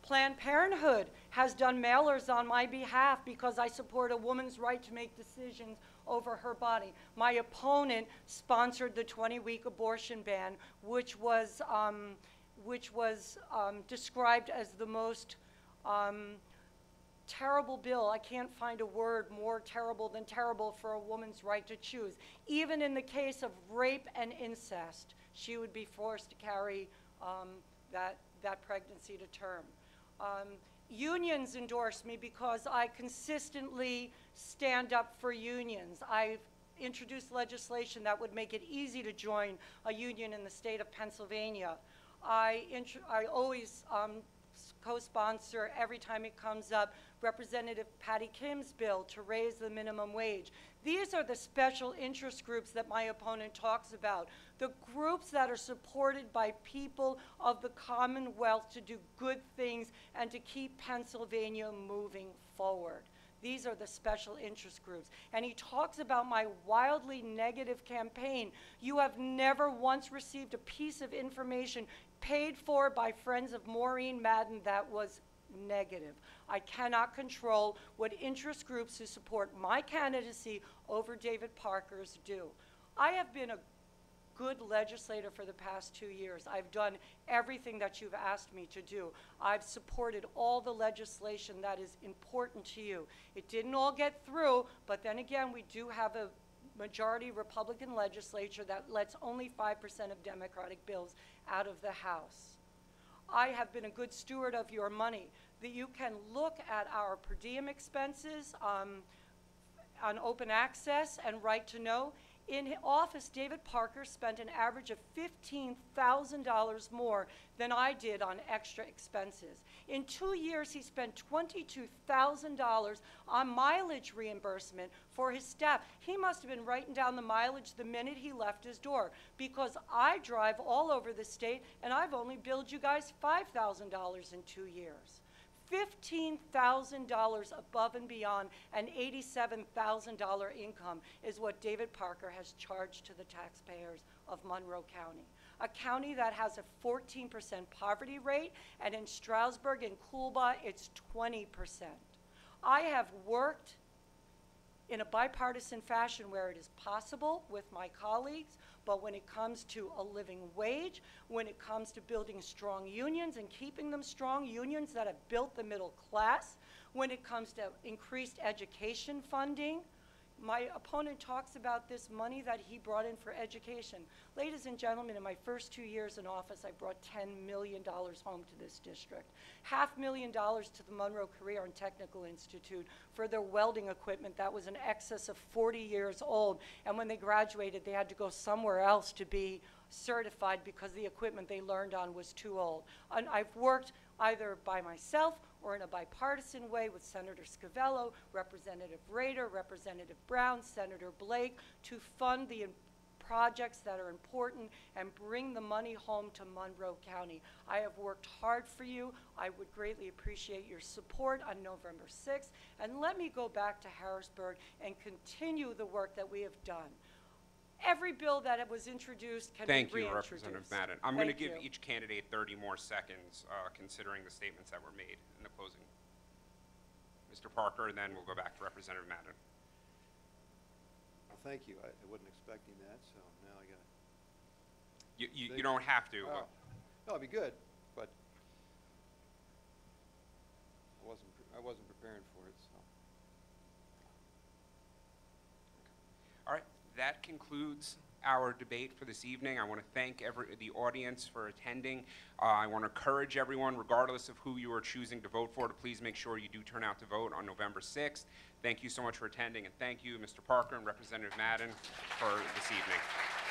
Speaker 3: Planned Parenthood has done mailers on my behalf because I support a woman's right to make decisions over her body. My opponent sponsored the 20-week abortion ban, which was described as the most terrible bill. I can't find a word more terrible than terrible for a woman's right to choose. Even in the case of rape and incest, she would be forced to carry that pregnancy to term. Unions endorse me because I consistently stand up for unions. I've introduced legislation that would make it easy to join a union in the state of Pennsylvania. I always co-sponsor, every time it comes up, Representative Patty Kim's bill to raise the minimum wage. These are the special interest groups that my opponent talks about, the groups that are supported by people of the Commonwealth to do good things and to keep Pennsylvania moving forward. These are the special interest groups. And he talks about my wildly negative campaign. You have never once received a piece of information paid for by friends of Maureen Madden that was negative. I cannot control what interest groups who support my candidacy over David Parker's do. I have been a good legislator for the past 2 years. I've done everything that you've asked me to do. I've supported all the legislation that is important to you. It didn't all get through, but then again, we do have a majority Republican legislature that lets only 5% of Democratic bills out of the House. I have been a good steward of your money. That you can look at our per diem expenses on open access and right to know. In office, David Parker spent an average of $15,000 more than I did on extra expenses. In 2 years, he spent $22,000 on mileage reimbursement for his staff. He must have been writing down the mileage the minute he left his door, because I drive all over the state, and I've only billed you guys $5,000 in 2 years. $15,000 above and beyond an $87,000 income is what David Parker has charged to the taxpayers of Monroe County, a county that has a 14% poverty rate, and in Stroudsburg and Coolbaugh, it's 20%. I have worked in a bipartisan fashion where it is possible with my colleagues, but when it comes to a living wage, when it comes to building strong unions and keeping them strong, unions that have built the middle class, when it comes to increased education funding, my opponent talks about this money that he brought in for education. Ladies and gentlemen, in my first 2 years in office, I brought $10 million home to this district. $500,000 to the Monroe Career and Technical Institute for their welding equipment that was in excess of 40 years old. And when they graduated, they had to go somewhere else to be certified because the equipment they learned on was too old. And I've worked either by myself or in a bipartisan way with Senator Scavello, Representative Rader, Representative Brown, Senator Blake, to fund the projects that are important and bring the money home to Monroe County. I have worked hard for you. I would greatly appreciate your support on November 6th. And let me go back to Harrisburg and continue the work that we have done. Every bill that was introduced can be reintroduced.
Speaker 2: Thank you, Representative Madden. I'm going to give
Speaker 3: you.
Speaker 2: each candidate 30 more seconds, considering the statements that were made in the closing. Mr. Parker, and then we'll go back to Representative Madden.
Speaker 4: Well, thank you. I wasn't expecting that, so now I got to.
Speaker 2: You don't have to.
Speaker 4: Oh. No, it'd be good, but I wasn't preparing for it, so.
Speaker 2: All right, that concludes our debate for this evening. I want to thank the audience for attending. I want to encourage everyone, regardless of who you are choosing to vote for, to please make sure you do turn out to vote on November 6th. Thank you so much for attending, and thank you, Mr. Parker and Representative Madden, for this evening.